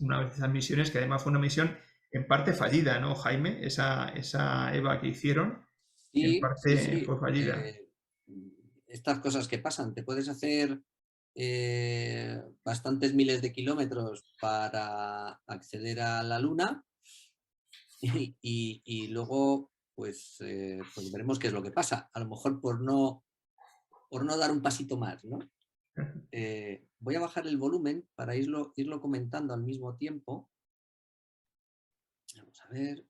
misiones, que además fue una misión en parte fallida, ¿no, Jaime? Esa EVA que hicieron, sí, en parte sí. fue fallida. Estas cosas que pasan, te puedes hacer bastantes miles de kilómetros para acceder a la Luna y luego pues veremos qué es lo que pasa. A lo mejor por no dar un pasito más, ¿no? Voy a bajar el volumen para irlo comentando al mismo tiempo. Vamos a ver.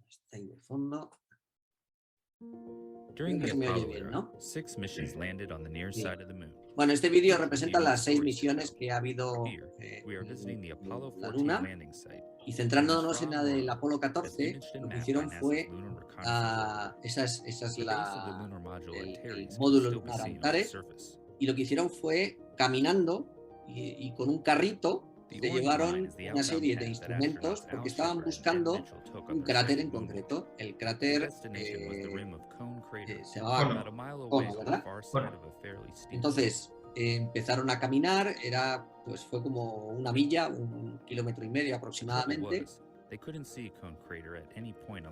Está ahí de fondo. Creo que se me oye bien, ¿no? Bueno, este vídeo representa las 6 misiones que ha habido en la Luna. Y centrándonos en la del Apolo 14, lo que hicieron fue esa es el módulo lunar Antares, y lo que hicieron fue caminando y con un carrito se llevaron una serie de instrumentos porque estaban buscando un cráter en concreto. El cráter se llamaba Cono, ¿verdad? Entonces empezaron a caminar, fue como una milla, 1,5 kilómetros aproximadamente.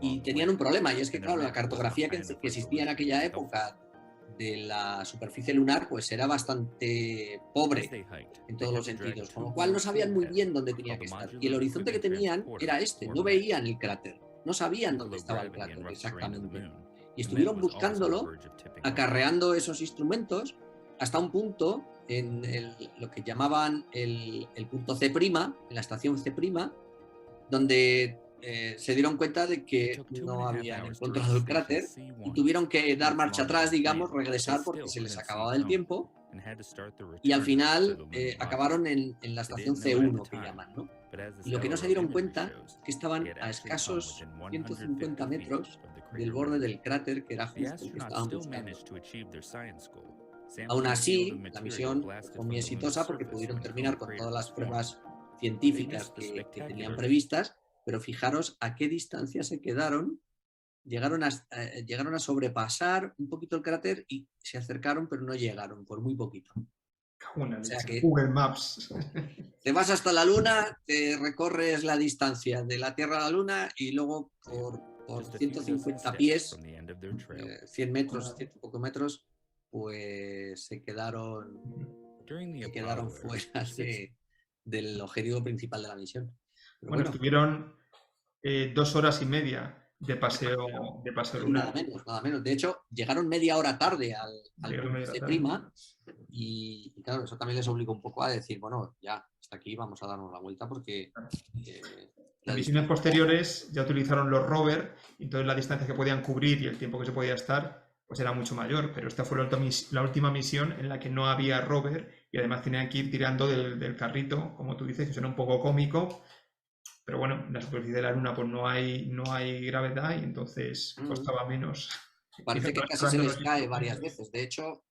Y tenían un problema, y es que claro, la cartografía que existía en aquella época de la superficie lunar pues era bastante pobre en todos los sentidos, con lo cual no sabían muy bien dónde tenía que estar, y el horizonte que tenían era no veían el cráter, no sabían dónde estaba el cráter exactamente, Y estuvieron buscándolo, acarreando esos instrumentos, hasta un punto en lo que llamaban el punto C', en la estación C', donde se dieron cuenta de que no habían encontrado el cráter y tuvieron que dar marcha atrás, digamos, regresar porque se les acababa el tiempo, y al final acabaron en la estación C1, que llaman, ¿no? Y lo que no se dieron cuenta es que estaban a escasos 150 metros del borde del cráter, que era justo el que estaban buscando. Aún así, la misión fue muy exitosa porque pudieron terminar con todas las pruebas científicas que tenían previstas, pero fijaros a qué distancia se quedaron. Llegaron a sobrepasar un poquito el cráter y se acercaron, pero no llegaron, por muy poquito. O sea que Google Maps. Te vas hasta la Luna, te recorres la distancia de la Tierra a la Luna y luego por 150 pies, 100 metros, 100 y poco metros, pues se quedaron fuera del objetivo principal de la misión. Pero bueno, estuvieron 2 horas y media de paseo lunar. Nada menos. De hecho, llegaron media hora tarde al punto C', y claro, eso también les obligó un poco a decir, bueno, ya, hasta aquí vamos a darnos la vuelta porque... Las misiones posteriores ya utilizaron los rovers, y entonces la distancia que podían cubrir y el tiempo que se podía estar pues era mucho mayor, pero esta fue la última misión en la que no había rover y además tenían que ir tirando del carrito, como tú dices, que suena un poco cómico. Pero bueno, en la superficie de la Luna pues no hay gravedad y entonces costaba menos. Parece que casi se les cae varias veces. De hecho,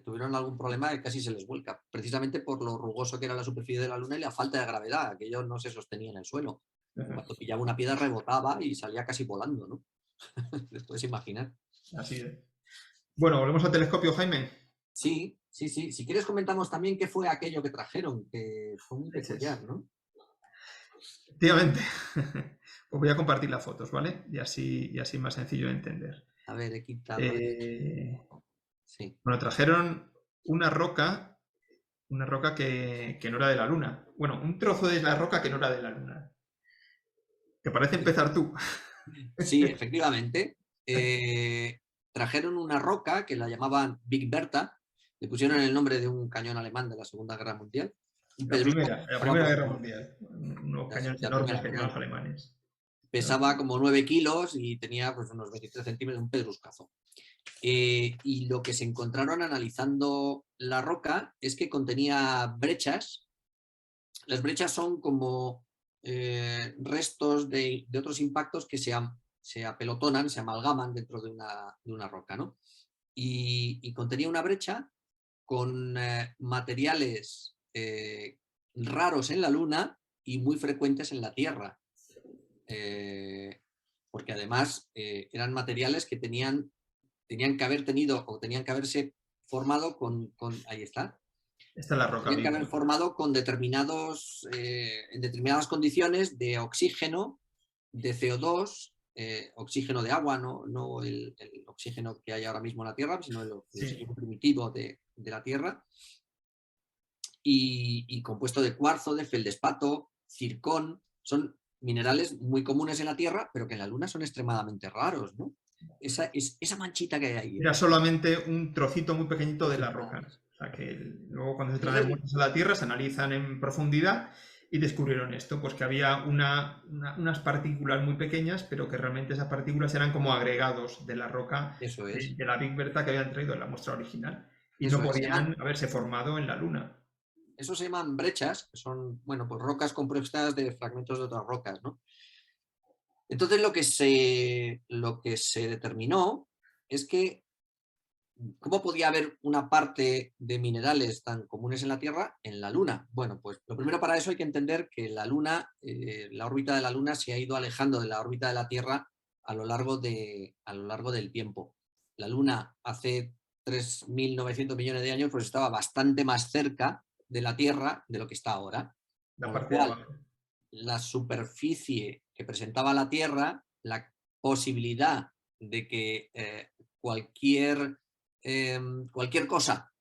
tuvieron algún problema y casi se les vuelca, precisamente por lo rugoso que era la superficie de la Luna y la falta de gravedad. Aquello no se sostenía en el suelo. Cuando pillaba una piedra rebotaba y salía casi volando, ¿no? ¿Te puedes imaginar? Así es. Bueno, volvemos al telescopio, Jaime. Sí. Si quieres comentamos también qué fue aquello que trajeron, que fue muy peculiar, ¿no? Efectivamente. Os voy a compartir las fotos, ¿vale? Y así es más sencillo de entender. A ver, he quitado. Sí. Bueno, trajeron una roca que no era de la Luna. Bueno, un trozo de la roca que no era de la Luna. ¿Te parece empezar tú? Sí, efectivamente. Trajeron una roca que la llamaban Big Bertha. Le pusieron el nombre de un cañón alemán de la Segunda Guerra Mundial. La Primera Guerra Mundial. Unos cañones enormes que tenían los alemanes. Pesaba como 9 kilos y tenía pues, unos 23 centímetros, un pedruscazo. Y lo que se encontraron analizando la roca es que contenía brechas. Las brechas son como restos de otros impactos que se apelotonan, se amalgaman dentro de una roca, ¿no? Y contenía una brecha con materiales raros en la Luna y muy frecuentes en la Tierra. Porque además eran materiales que tenían que haber tenido o tenían que haberse formado con ahí está. Esta es la roca. Tenían que haber formado con en determinadas condiciones de oxígeno, de CO2, oxígeno de agua, no el oxígeno que hay ahora mismo en la Tierra, sino el oxígeno primitivo de la Tierra, y compuesto de cuarzo, de feldespato, zircón. Son minerales muy comunes en la Tierra, pero que en la Luna son extremadamente raros, ¿no? Esa manchita que hay ahí. Era solamente un trocito muy pequeñito de la roca. O sea que luego cuando se traen muestras a la Tierra se analizan en profundidad y descubrieron esto, pues que había unas partículas muy pequeñas, pero que realmente esas partículas eran como agregados de la roca. Eso es. De la Big Bertha que habían traído en la muestra original. Y no podían haberse formado en la Luna. Eso se llaman brechas, que son, bueno, pues rocas compuestas de fragmentos de otras rocas, ¿no? Entonces lo que se determinó es que ¿cómo podía haber una parte de minerales tan comunes en la Tierra en la Luna? Bueno, pues lo primero para eso hay que entender que la Luna, la órbita de la Luna se ha ido alejando de la órbita de la Tierra a lo largo del tiempo. La Luna hace 3.900 millones de años pues estaba bastante más cerca de la Tierra de lo que está ahora. Con lo cual, la superficie que presentaba la Tierra, la posibilidad de que cualquier cosa,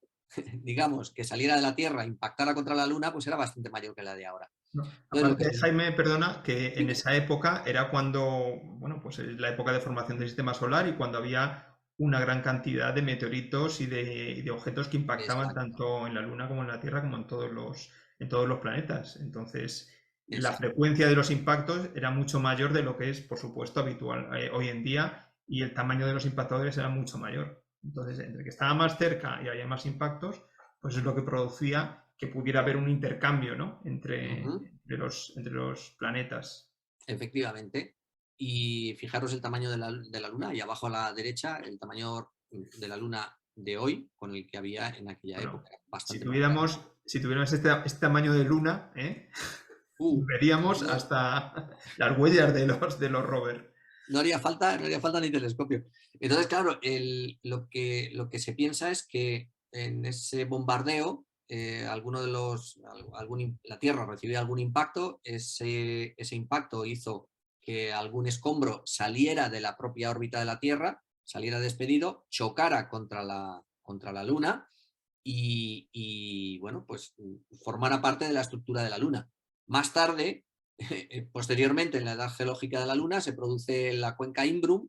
digamos, que saliera de la Tierra, impactara contra la Luna, pues era bastante mayor que la de ahora. No. Entonces, Aparte, Jaime, perdona, que en esa época era cuando, bueno, pues es la época de formación del sistema solar y cuando había una gran cantidad de meteoritos y de objetos que impactaban exacto, tanto en la Luna como en la Tierra como en todos los planetas. Entonces, la exacto. frecuencia de los impactos era mucho mayor de lo que es, por supuesto, habitual hoy en día y el tamaño de los impactadores era mucho mayor. Entonces, entre que estaba más cerca y había más impactos, pues es lo que producía que pudiera haber un intercambio, ¿no? Ujú, entre los planetas. efectivamente. Y fijaros el tamaño de la Luna y abajo a la derecha el tamaño de la Luna de hoy con el que había en aquella Bueno, época. Bastante más grande. si tuviéramos este tamaño de luna, ¿eh? Veríamos No, hasta las huellas de los rovers. no haría falta ni telescopio. Entonces, claro, lo que se piensa es que en ese bombardeo, alguno de la Tierra recibió algún impacto, ese impacto hizo que algún escombro saliera de la propia órbita de la Tierra, saliera despedido, chocara contra la Luna y, bueno, pues formara parte de la estructura de la Luna. Más tarde, posteriormente, en la edad geológica de la Luna, se produce la cuenca Imbrium,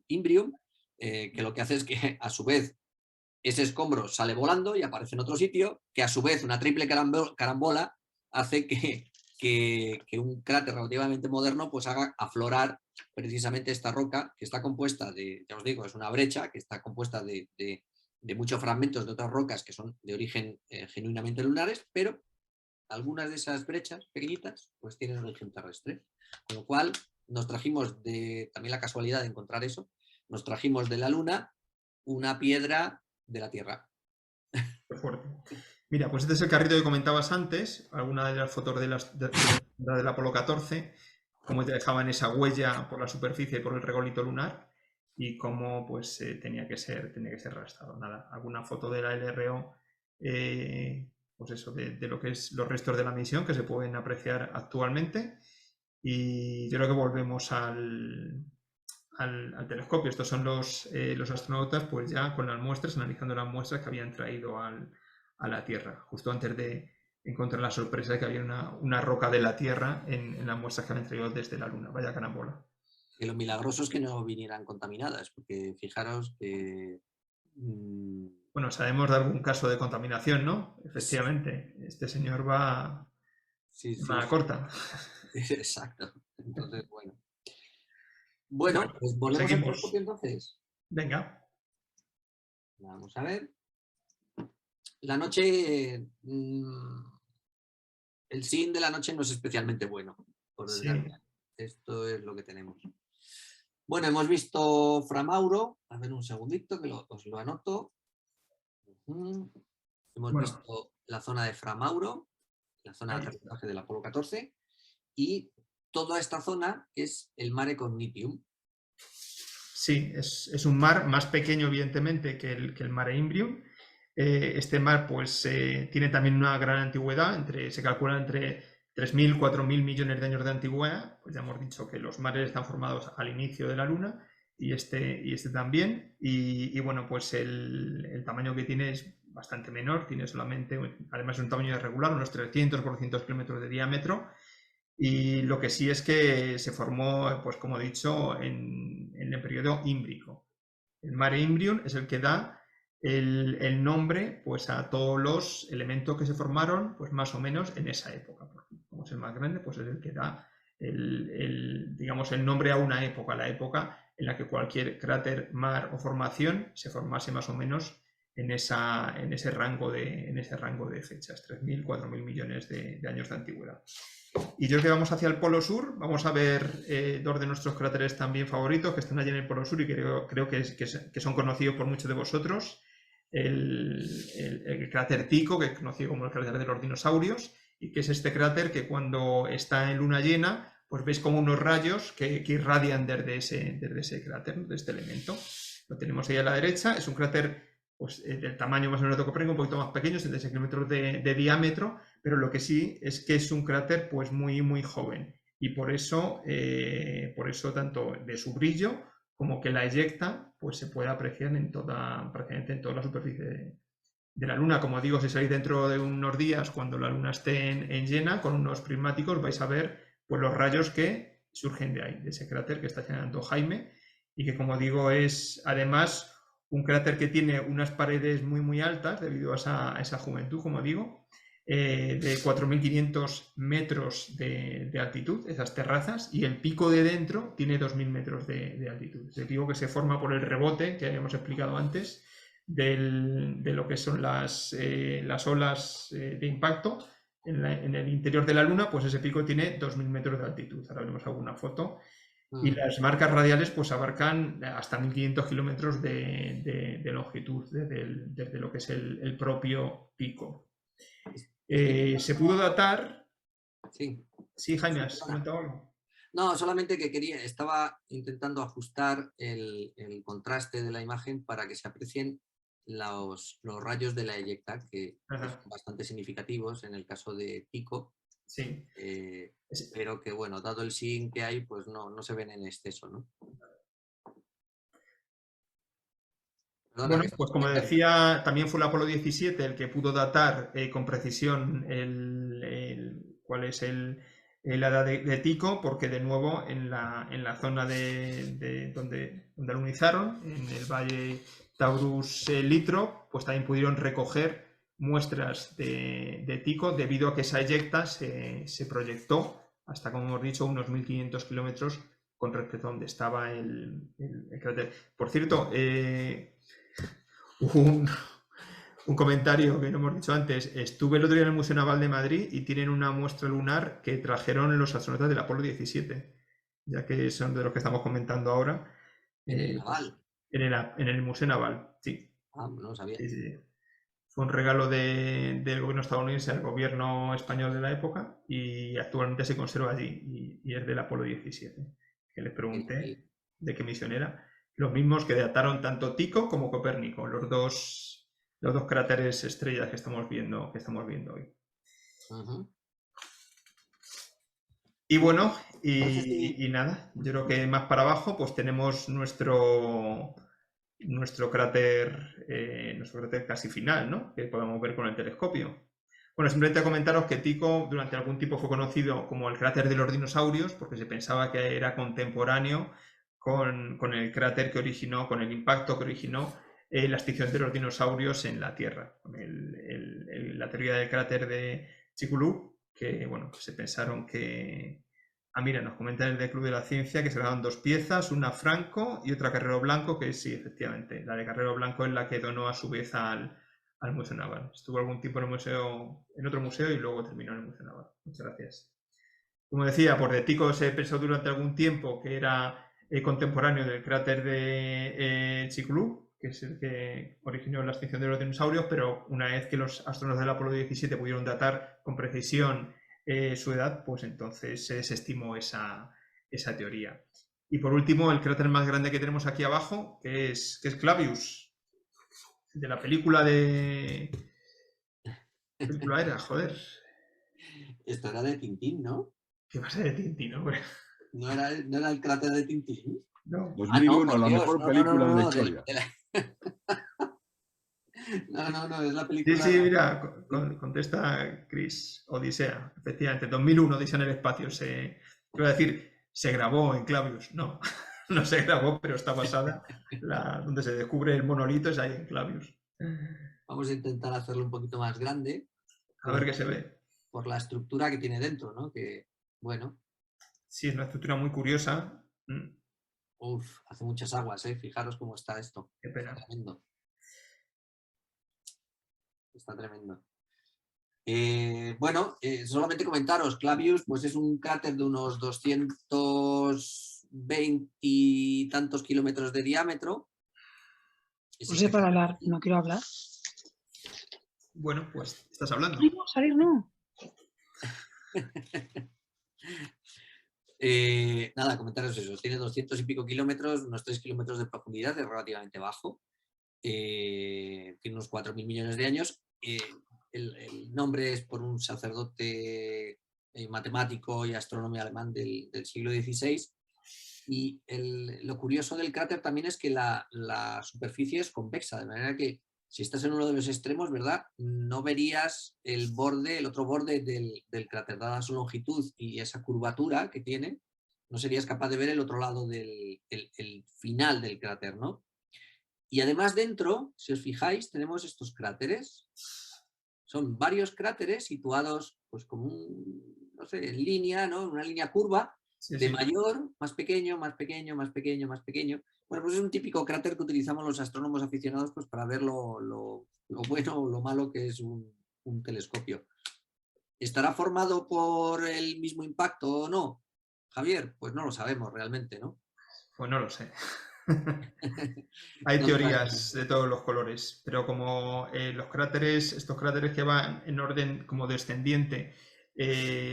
que lo que hace es que, a su vez, ese escombro sale volando y aparece en otro sitio, que a su vez una triple carambola hace que un cráter relativamente moderno pues haga aflorar precisamente esta roca que está compuesta de, ya os digo, es una brecha que está compuesta de muchos fragmentos de otras rocas que son de origen genuinamente lunares, pero algunas de esas brechas pequeñitas pues tienen origen terrestre. Con lo cual nos trajimos también la casualidad de encontrar eso, nos trajimos de la Luna una piedra de la Tierra. Qué fuerte. Mira, pues este es el carrito que comentabas antes, alguna de las fotos del Apolo 14, cómo te dejaban esa huella por la superficie, por el regolito lunar y cómo pues tenía que ser arrastrado. Nada, alguna foto de la LRO, pues eso, de lo que es los restos de la misión que se pueden apreciar actualmente. Y yo creo que volvemos al telescopio. Estos son los astronautas, pues ya con las muestras, analizando las muestras que habían traído a la Tierra, justo antes de encontrar la sorpresa de que había una roca de la Tierra en las muestras que habían traído desde la Luna. Vaya carambola. Y lo milagroso es que no vinieran contaminadas, porque fijaros que... Bueno, sabemos de algún caso de contaminación, ¿no? sí, Efectivamente, este señor sí, sí, va corta. exacto. Entonces, bueno. Bueno, Bueno, pues pues volvemos al seguimos. telescopio entonces. Venga. Vamos a ver. La noche, el SIN de la noche no es especialmente bueno, por Sí, desgracia. Esto es lo que tenemos. Bueno, hemos visto Fra Mauro. A ver un segundito que os lo anoto. Hemos bueno, visto la zona de Fra Mauro, la zona de ahí está. aterrizaje del Apolo 14, y toda esta zona es el Mare Cognitium. Sí, es un mar más pequeño, evidentemente, que el Mare Imbrium. Este mar, pues, tiene también una gran antigüedad, se calcula entre 3.000 y 4.000 millones de años de antigüedad. Pues ya hemos dicho que los mares están formados al inicio de la Luna y este también. Y bueno, pues el tamaño que tiene es bastante menor, tiene solamente, además es un tamaño irregular, unos 300 por 200 kilómetros de diámetro. Y lo que sí es que se formó, pues como he dicho, en el periodo ímbrico. El Mare Imbrium es el que da el nombre pues, a todos los elementos que se formaron pues, más o menos en esa época. Porque como es el más grande, pues es el que da digamos, el nombre a una época, la época en la que cualquier cráter, mar o formación se formase más o menos en ese rango de fechas, 3.000, 4.000 millones de años de antigüedad. Y yo creo que vamos hacia el Polo Sur, vamos a ver dos de nuestros cráteres también favoritos que están allí en el Polo Sur y creo que son conocidos por muchos de vosotros. El cráter Tycho, que es conocido como el cráter de los dinosaurios, y que es este cráter que cuando está en luna llena, pues veis como unos rayos que irradian desde ese cráter, de este elemento. Lo tenemos ahí a la derecha, es un cráter pues, del tamaño más o menos de Copernico, un poquito más pequeño, 76 kilómetros de diámetro, pero lo que sí es que es un cráter pues muy, muy joven y por eso tanto de su brillo como que la eyecta pues se puede apreciar prácticamente en toda la superficie la Luna. Como digo, si salís dentro de unos días, cuando la Luna esté en llena, con unos prismáticos vais a ver pues, los rayos que surgen de ahí, de ese cráter que está señalando Jaime, y que, como digo, es además un cráter que tiene unas paredes muy altas debido a esa juventud, como digo, de 4.500 metros de altitud, esas terrazas, y el pico de dentro tiene 2.000 metros de altitud. Es el pico que se forma por el rebote que habíamos explicado antes de lo que son las olas de impacto en el interior de la Luna. Pues ese pico tiene 2.000 metros de altitud. Ahora vemos alguna foto. Y las marcas radiales pues abarcan hasta 1.500 kilómetros de longitud desde lo que es el propio pico. Se pudo datar... Sí. Sí, Jaime, ¿has comentado algo? No, solamente que estaba intentando ajustar el contraste de la imagen para que se aprecien los rayos de la eyecta, que son bastante significativos en el caso de Tycho. Sí. Pero que, bueno, dado el SIN que hay, pues no se ven en exceso, ¿no? Perdona, bueno, pues como decía, también fue el Apolo 17 el que pudo datar con precisión cuál es la edad de Tycho, porque de nuevo en la zona de donde alunizaron, en el valle Taurus-Littrow, pues también pudieron recoger muestras de Tycho debido a que esa eyecta se proyectó hasta, como hemos dicho, unos 1.500 kilómetros con respecto a donde estaba el cráter. Por cierto, un comentario que no hemos dicho antes. Estuve el otro día en el Museo Naval de Madrid y tienen una muestra lunar que trajeron los astronautas del Apolo 17, ya que son de los que estamos comentando ahora. ¿En el Naval? En el Museo Naval, sí. Ah, no lo sabía. Sí. Fue un regalo del gobierno estadounidense al gobierno español de la época y actualmente se conserva allí y es del Apolo 17, que les pregunté de qué misión era. Los mismos que dataron tanto Tycho como Copérnico, los dos cráteres estrellas que estamos viendo hoy. Y bueno, y nada, yo creo que más para abajo pues tenemos nuestro cráter casi final, ¿no? Que podemos ver con el telescopio. Bueno, simplemente comentaros que Tycho durante algún tiempo fue conocido como el cráter de los dinosaurios, porque se pensaba que era contemporáneo con el cráter que originó, con el impacto que originó la extinción de los dinosaurios en la Tierra, con la teoría del cráter de Chicxulub, que bueno, se pensaron que... Ah, mira, nos comentan el del Club de la Ciencia que se graban 2 piezas, una Franco y otra Carrero Blanco, que sí, efectivamente, la de Carrero Blanco es la que donó a su vez al Museo Naval. Estuvo algún tiempo en otro museo y luego terminó en el Museo Naval. Muchas gracias. Como decía, por de Tycho se pensó durante algún tiempo que era contemporáneo del cráter de Chicxulub, que es el que originó la extinción de los dinosaurios, pero una vez que los astrónomos del Apolo 17 pudieron datar con precisión su edad, pues entonces se desestimó esa teoría. Y por último, el cráter más grande que tenemos aquí abajo, que es Clavius, de la película de... ¿Qué película era? Joder. Esto era de Tintín, ¿no? ¿Qué pasa de Tintín, hombre? ¿No era el cráter de Tintín? No. 2001, la mejor película de la historia. No, es la película... Sí, mira, contesta Chris, Odisea, efectivamente, 2001, Odisea en el espacio. Iba a decir, se grabó en Clavius. No, no se grabó, pero está basada, donde se descubre el monolito es ahí en Clavius. Vamos a intentar hacerlo un poquito más grande. A ver qué se ve. Por la estructura que tiene dentro, ¿no? Que, bueno... Sí, es una estructura muy curiosa. Uf, hace muchas aguas, ¿eh? Fijaros cómo está esto. Qué pena. Está tremendo. Está tremendo. Bueno, solamente comentaros, Clavius pues es un cráter de unos 220 y tantos kilómetros de diámetro. No sé para hablar, no quiero hablar. Bueno, pues estás hablando. Ay, no, salir no. Nada, comentaros eso. Tiene 200 y pico kilómetros, unos 3 kilómetros de profundidad, es relativamente bajo. Tiene unos 4.000 millones de años. El nombre es por un sacerdote matemático y astrónomo alemán del siglo XVI. Y lo curioso del cráter también es que la superficie es convexa, de manera que si estás en uno de los extremos, ¿verdad? No verías el otro borde del cráter, dada su longitud y esa curvatura que tiene, no serías capaz de ver el otro lado el final del cráter, ¿no? Y además dentro, si os fijáis, tenemos estos cráteres. Son varios cráteres situados, pues como no sé, en línea, ¿no? Una línea curva, de mayor, más pequeño, más pequeño, más pequeño, más pequeño. Bueno, pues es un típico cráter que utilizamos los astrónomos aficionados pues, para ver lo bueno o lo malo que es un telescopio. ¿Estará formado por el mismo impacto o no, Javier? Pues no lo sabemos realmente, ¿no? Pues no lo sé. Hay teorías de todos los colores, pero como los cráteres, estos cráteres que van en orden como descendiente,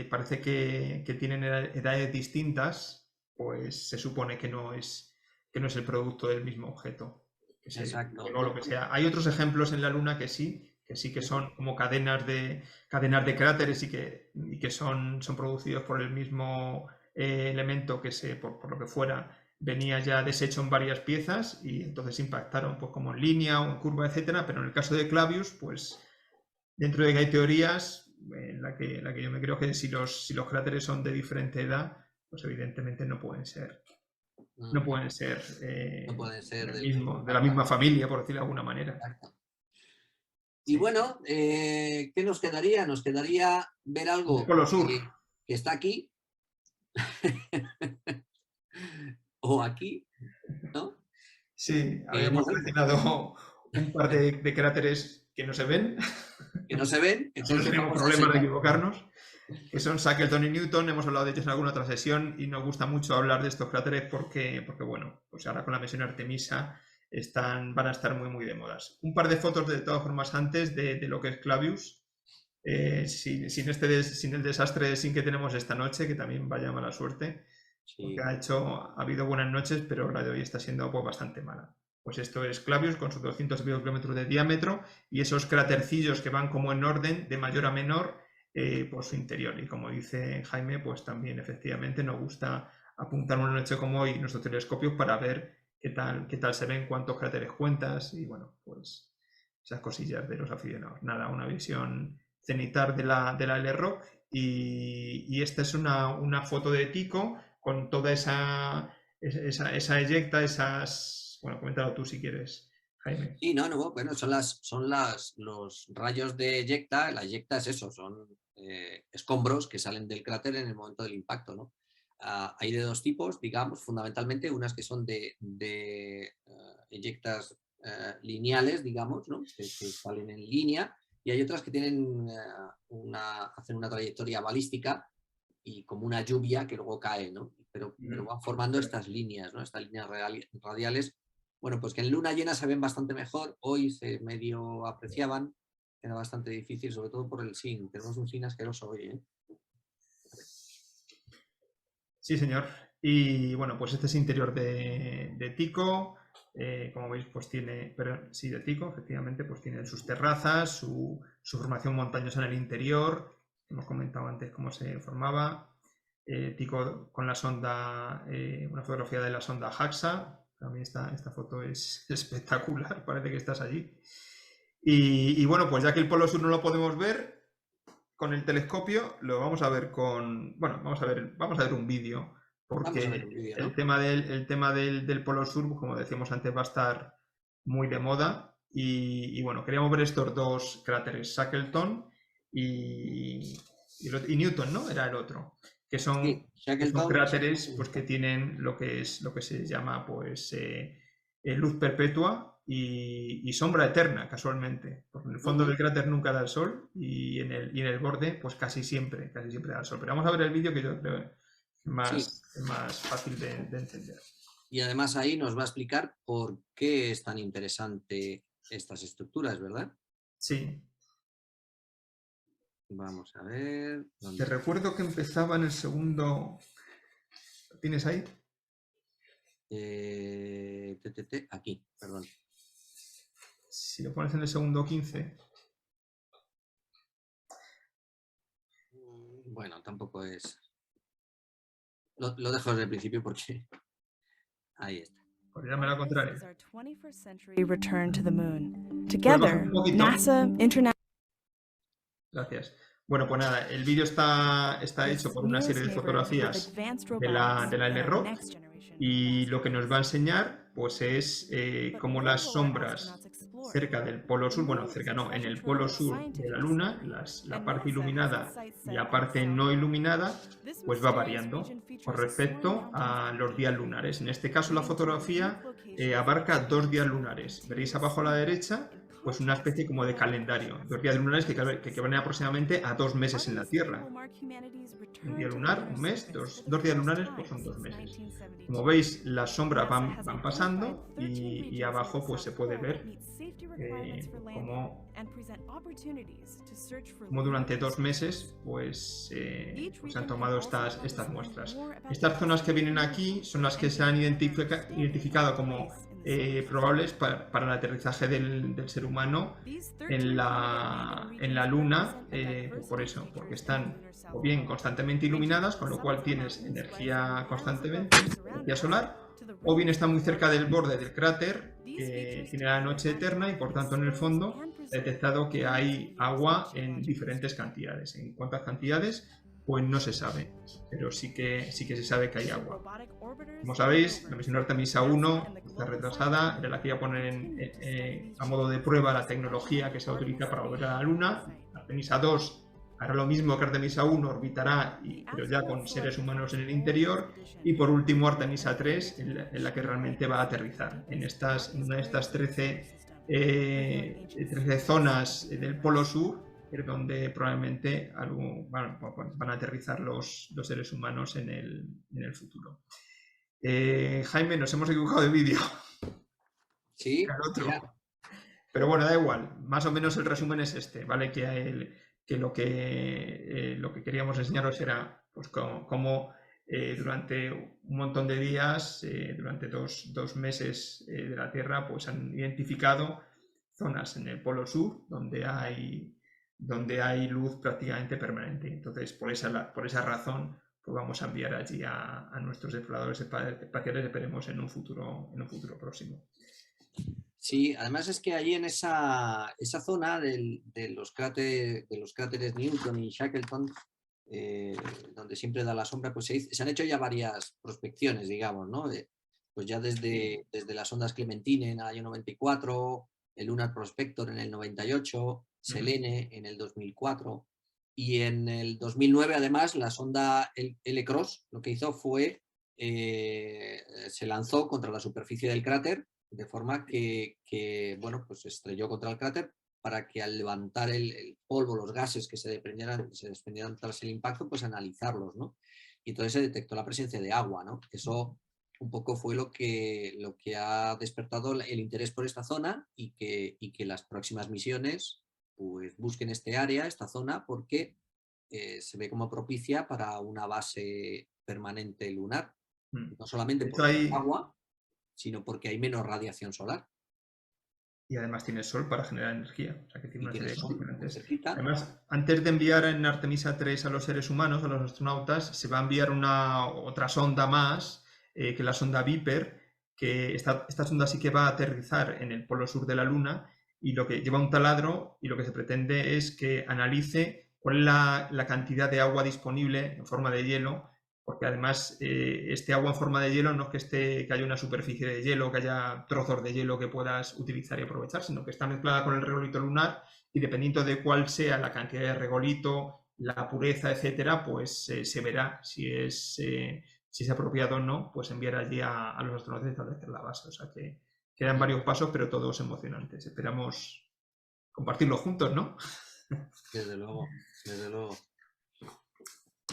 parece que tienen edades distintas, pues se supone que no es el producto del mismo objeto. Exacto. O lo que sea. Hay otros ejemplos en la Luna que sí que son como cadenas de cráteres y que son producidos por el mismo elemento que por lo que fuera venía ya deshecho en varias piezas y entonces impactaron pues como en línea o en curva, etcétera, pero en el caso de Clavius, pues dentro de que hay teorías en la que yo me creo que si los cráteres son de diferente edad, pues evidentemente no pueden ser de la misma familia, por decirlo de alguna manera. Exacto. Y bueno, ¿qué nos quedaría? Nos quedaría ver algo que está aquí o aquí, ¿no? Sí, habíamos seleccionado un par de cráteres que no se ven. Que no se ven. Entonces no tenemos problema de equivocarnos. Que son Shackleton y Newton. Hemos hablado de ellos en alguna otra sesión y nos gusta mucho hablar de estos cráteres porque bueno, pues ahora con la misión Artemisa van a estar muy, muy de modas. Un par de fotos de todas formas antes de lo que es Clavius. Sin el desastre que tenemos esta noche, que también vaya mala suerte. Porque ha habido buenas noches, pero la de hoy está siendo pues, bastante mala. Pues esto es Clavius con sus 200 kilómetros de diámetro y esos cratercillos que van como en orden de mayor a menor por su interior. Y como dice Jaime, pues también efectivamente nos gusta apuntar una noche como hoy nuestros telescopios para ver qué tal se ven, cuántos cráteres cuentas y bueno, pues esas cosillas de los aficionados. Nada, una visión cenital de la LROC y esta es una foto de Tycho con toda esa eyecta, esas... Bueno, coméntalo tú si quieres, Jaime. Sí, bueno, son los rayos de eyecta. La eyecta es eso, son escombros que salen del cráter en el momento del impacto, ¿no? Hay de dos tipos, digamos, fundamentalmente, unas que son de eyectas lineales, digamos, ¿no? que salen en línea, y hay otras que tienen hacen una trayectoria balística y como una lluvia que luego cae, ¿no? Pero van formando estas líneas, ¿no? Estas líneas radiales. Bueno, pues que en luna llena se ven bastante mejor. Hoy se medio apreciaban. Era bastante difícil, sobre todo por el SIN. Tenemos un SIN asqueroso hoy, ¿eh? Sí, señor. Y bueno, pues este es interior de Tycho. Como veis, pues tiene, de Tycho, efectivamente, pues tiene sus terrazas, su formación montañosa en el interior. Hemos comentado antes cómo se formaba. Tycho con la sonda, una fotografía de la sonda JAXA. También esta foto es espectacular, parece que estás allí. Y bueno, pues ya que el polo sur no lo podemos ver con el telescopio, lo vamos a ver bueno, vamos a ver un vídeo, porque ¿no? el tema del polo sur, como decíamos antes, va a estar muy de moda. Y bueno, queríamos ver estos dos cráteres, Shackleton y Newton, ¿no? Era el otro. Que son cráteres pues, que tienen lo que se llama pues, luz perpetua y sombra eterna, casualmente. Porque en el fondo del cráter nunca da el sol y en el borde pues casi siempre da el sol. Pero vamos a ver el vídeo que yo creo es más fácil de entender. Y además ahí nos va a explicar por qué es tan interesante estas estructuras, ¿verdad? Sí. Vamos a ver. Te recuerdo que empezaba en el segundo. ¿Lo tienes ahí? Aquí, perdón. Si lo pones en el segundo 15. Bueno, tampoco es. Lo dejo desde el principio porque. Ahí está. Pues ya me la contraria. Return to the moon. Pues Together, baja un poquito. NASA, International. Gracias. Bueno, pues nada, el vídeo está hecho por una serie de fotografías de la LRO y lo que nos va a enseñar pues es cómo las sombras cerca del polo sur, bueno, cerca no, en el polo sur de la Luna, la parte iluminada y la parte no iluminada, pues va variando con respecto a los días lunares. En este caso la fotografía abarca 2 días lunares. Veréis abajo a la derecha pues una especie como de calendario, 2 días lunares que equivalen aproximadamente a 2 meses en la Tierra. Un día lunar, un mes, dos días lunares, pues son 2 meses. Como veis, las sombras van pasando y abajo pues se puede ver cómo durante 2 meses pues, se han tomado estas muestras. Estas zonas que vienen aquí son las que se han identificado como probables para el aterrizaje del ser humano en la Luna, por eso, porque están o bien constantemente iluminadas, con lo cual tienes energía constantemente, energía solar, o bien están muy cerca del borde del cráter, que tiene la noche eterna y por tanto en el fondo he detectado que hay agua en diferentes cantidades. En cuántas cantidades, pues no se sabe, pero sí que se sabe que hay agua. Como sabéis, la misión Artemisa 1 está retrasada, era la que iba a poner a modo de prueba la tecnología que se utiliza para volver a la Luna. Artemisa 2 hará lo mismo que Artemisa 1, orbitará, pero ya con seres humanos en el interior. Y por último, Artemisa 3, en la que realmente va a aterrizar. En una de estas 13 zonas del Polo Sur, es donde probablemente van a aterrizar los seres humanos en el futuro. Jaime, nos hemos equivocado de vídeo. Sí, pero bueno, da igual. Más o menos el resumen es este, ¿vale? Que lo que queríamos enseñaros era pues cómo durante un montón de días, durante dos meses de la Tierra, pues han identificado zonas en el Polo Sur donde hay luz prácticamente permanente. Entonces, por esa razón, pues vamos a enviar allí a nuestros exploradores espaciales, esperemos en un futuro próximo. Sí, además es que allí en esa zona de los cráteres Newton y Shackleton, donde siempre da la sombra, pues se han hecho ya varias prospecciones, digamos, ¿no? Pues ya desde las ondas Clementine en el año 94, el Lunar Prospector en el 98, Selene en el 2004 y en el 2009 además la sonda LCROSS lo que hizo fue se lanzó contra la superficie del cráter de forma que bueno, pues se estrelló contra el cráter para que al levantar el polvo, los gases que se desprendieran tras el impacto, pues analizarlos, ¿no? Y entonces se detectó la presencia de agua, ¿no? Eso un poco fue lo que ha despertado el interés por esta zona y que las próximas misiones pues busquen esta zona, porque se ve como propicia para una base permanente lunar. No solamente por el agua, sino porque hay menos radiación solar. Y además tiene sol para generar energía. O sea, que tiene una serie de componentes. Cerquita. Además, antes de enviar en Artemisa 3 a los seres humanos, a los astronautas, se va a enviar otra sonda más, que es la sonda Viper, que esta sonda sí que va a aterrizar en el polo sur de la Luna, y lo que lleva un taladro, y lo que se pretende es que analice cuál es la cantidad de agua disponible en forma de hielo, porque además este agua en forma de hielo no es que haya una superficie de hielo, que haya trozos de hielo que puedas utilizar y aprovechar, sino que está mezclada con el regolito lunar y dependiendo de cuál sea la cantidad de regolito, la pureza, etcétera, pues se verá si es apropiado o no, pues enviar allí a los astronautas y establecer la base. O sea que quedan varios pasos, pero todos emocionantes. Esperamos compartirlo juntos, ¿no? Desde luego, desde luego.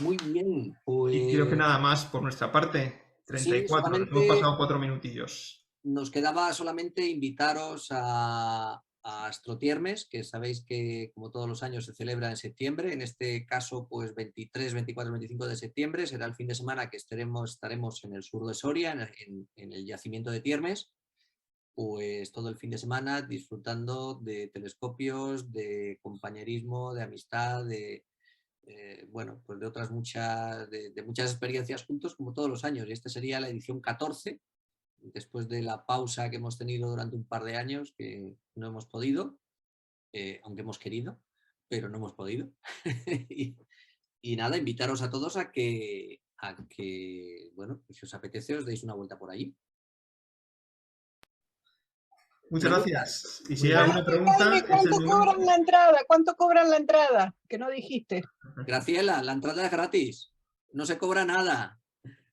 Muy bien, pues... Y creo que nada más por nuestra parte. 34, nos hemos pasado 4 minutillos. Nos quedaba solamente invitaros a Astrotiermes, que sabéis que como todos los años se celebra en septiembre. En este caso, pues 23, 24, 25 de septiembre será el fin de semana que estaremos en el sur de Soria, en el yacimiento de Tiermes. Pues todo el fin de semana disfrutando de telescopios, de compañerismo, de amistad, bueno, pues de otras muchas experiencias juntos como todos los años, y esta sería la edición 14 después de la pausa que hemos tenido durante un par de años, que no hemos podido, aunque hemos querido, pero no hemos podido. y nada, invitaros a todos a que bueno, pues si os apetece os deis una vuelta por allí. Muchas gracias. Y si hay alguna pregunta... ¿Cuánto cobran la entrada? ¿Cuánto cobran la entrada? Que no dijiste. Graciela, la entrada es gratis. No se cobra nada.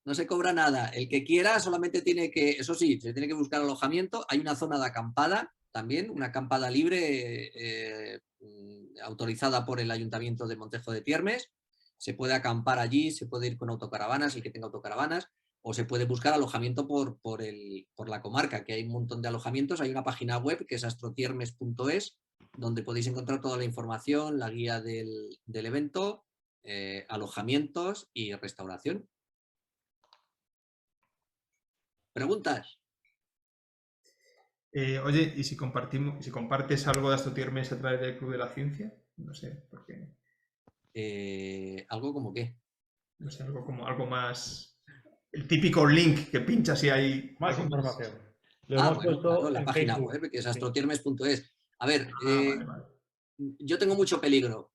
No se cobra nada. El que quiera solamente tiene que, eso sí, se tiene que buscar alojamiento. Hay una zona de acampada también, una acampada libre autorizada por el Ayuntamiento de Montejo de Tiermes. Se puede acampar allí, se puede ir con autocaravanas, el que tenga autocaravanas, o se puede buscar alojamiento por la comarca, que hay un montón de alojamientos. Hay una página web que es astrotiermes.es, donde podéis encontrar toda la información, la guía del evento, alojamientos y restauración. ¿Preguntas? Oye, ¿y si compartes algo de Astrotiermes a través del Club de la Ciencia? No sé, ¿por qué? ¿Algo como qué? No sé, algo más... El típico link que pinchas y hay... Más información. Lo Ah, hemos bueno, puesto claro, la en página Facebook. web, que es astrotiermes.es. A ver, Vale. yo tengo mucho peligro.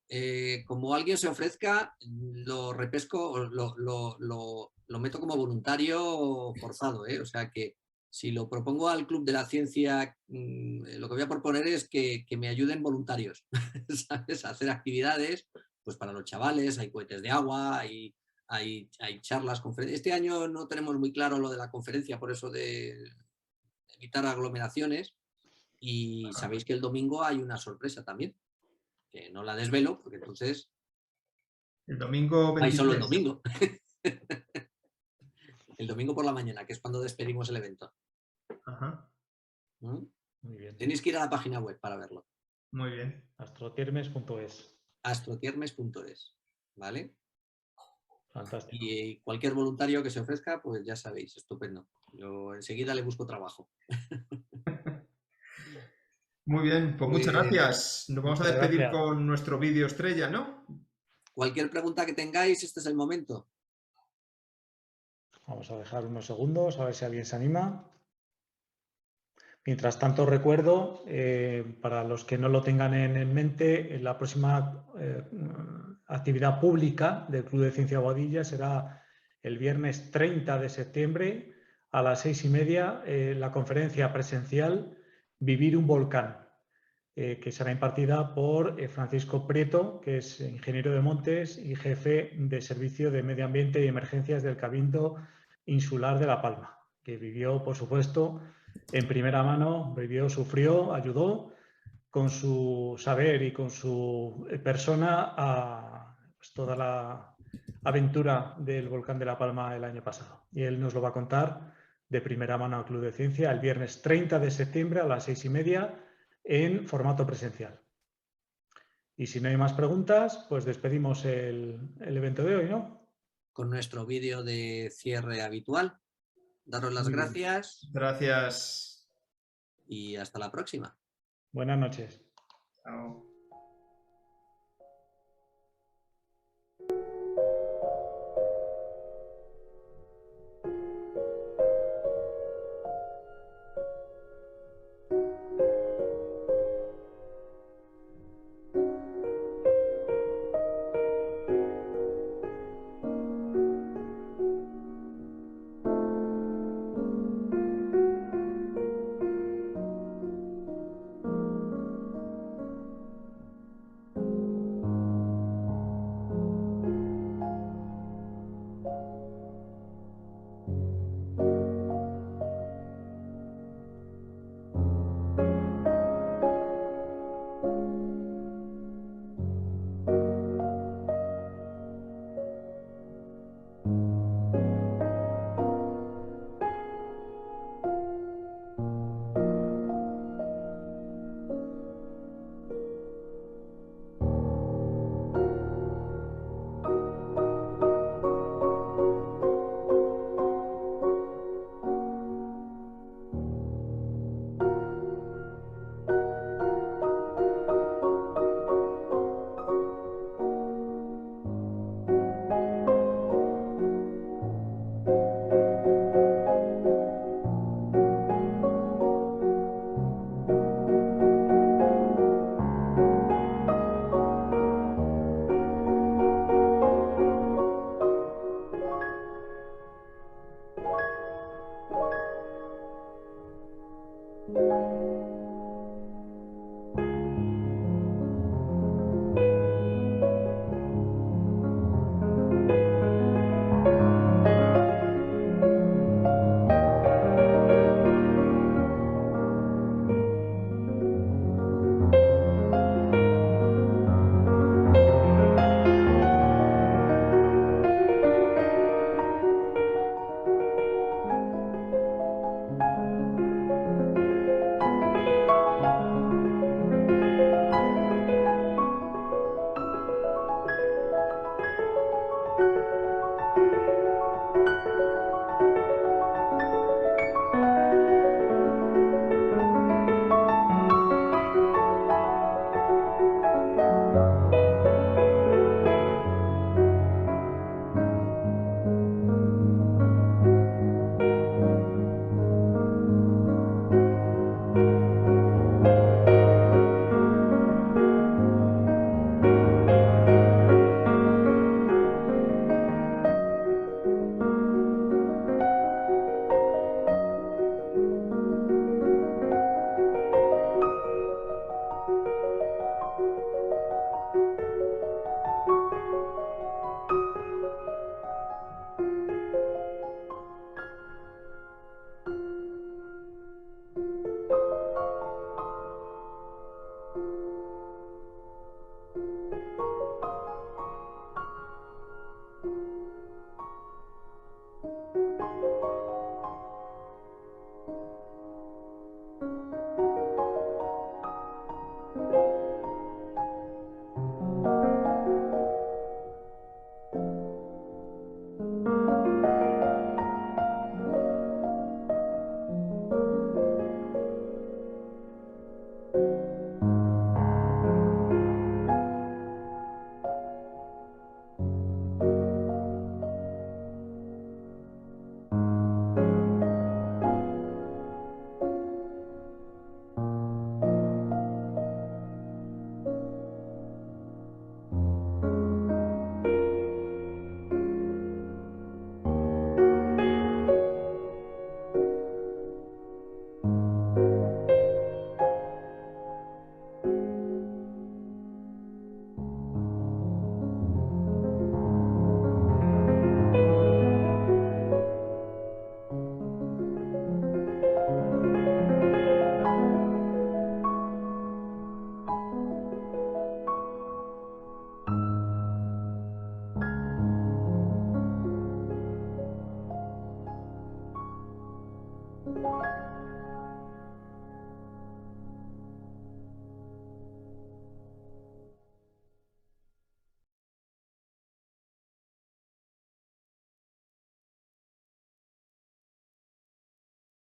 Como alguien se ofrezca, lo repesco, lo meto como voluntario forzado. O sea que si lo propongo al Club de la Ciencia, lo que voy a proponer es que me ayuden voluntarios, ¿sabes? A hacer actividades pues para los chavales, hay cohetes de agua, hay charlas, conferencias. Este año no tenemos muy claro lo de la conferencia, por eso de evitar aglomeraciones. Y sabéis que el domingo hay una sorpresa también, que no la desvelo, porque entonces... El domingo 23. Hay solo el domingo. El domingo por la mañana, que es cuando despedimos el evento. Ajá. Muy bien. Tenéis que ir a la página web para verlo. Muy bien. Astrotiermes.es. Astrotiermes.es, ¿vale? Fantástico. Y cualquier voluntario que se ofrezca, pues ya sabéis, estupendo. Yo enseguida le busco trabajo. Muy bien, pues muchas gracias. Nos vamos a despedir con nuestro vídeo estrella, ¿no? Cualquier pregunta que tengáis, este es el momento. Vamos a dejar unos segundos a ver si alguien se anima. Mientras tanto, recuerdo, para los que no lo tengan en mente, la próxima actividad pública del Club de Ciencia Boadilla será el viernes 30 de septiembre a las 6:30, la conferencia presencial Vivir un volcán, que será impartida por Francisco Prieto, que es ingeniero de montes y jefe de Servicio de Medio Ambiente y Emergencias del Cabildo Insular de La Palma, que vivió, por supuesto, en primera mano, sufrió, ayudó con su saber y con su persona a pues, toda la aventura del volcán de La Palma el año pasado. Y él nos lo va a contar de primera mano al Club de Ciencia el viernes 30 de septiembre a las 6:30 en formato presencial. Y si no hay más preguntas, pues despedimos el evento de hoy, ¿no? Con nuestro vídeo de cierre habitual. Daros las gracias. Gracias. Y hasta la próxima. Buenas noches. Chao.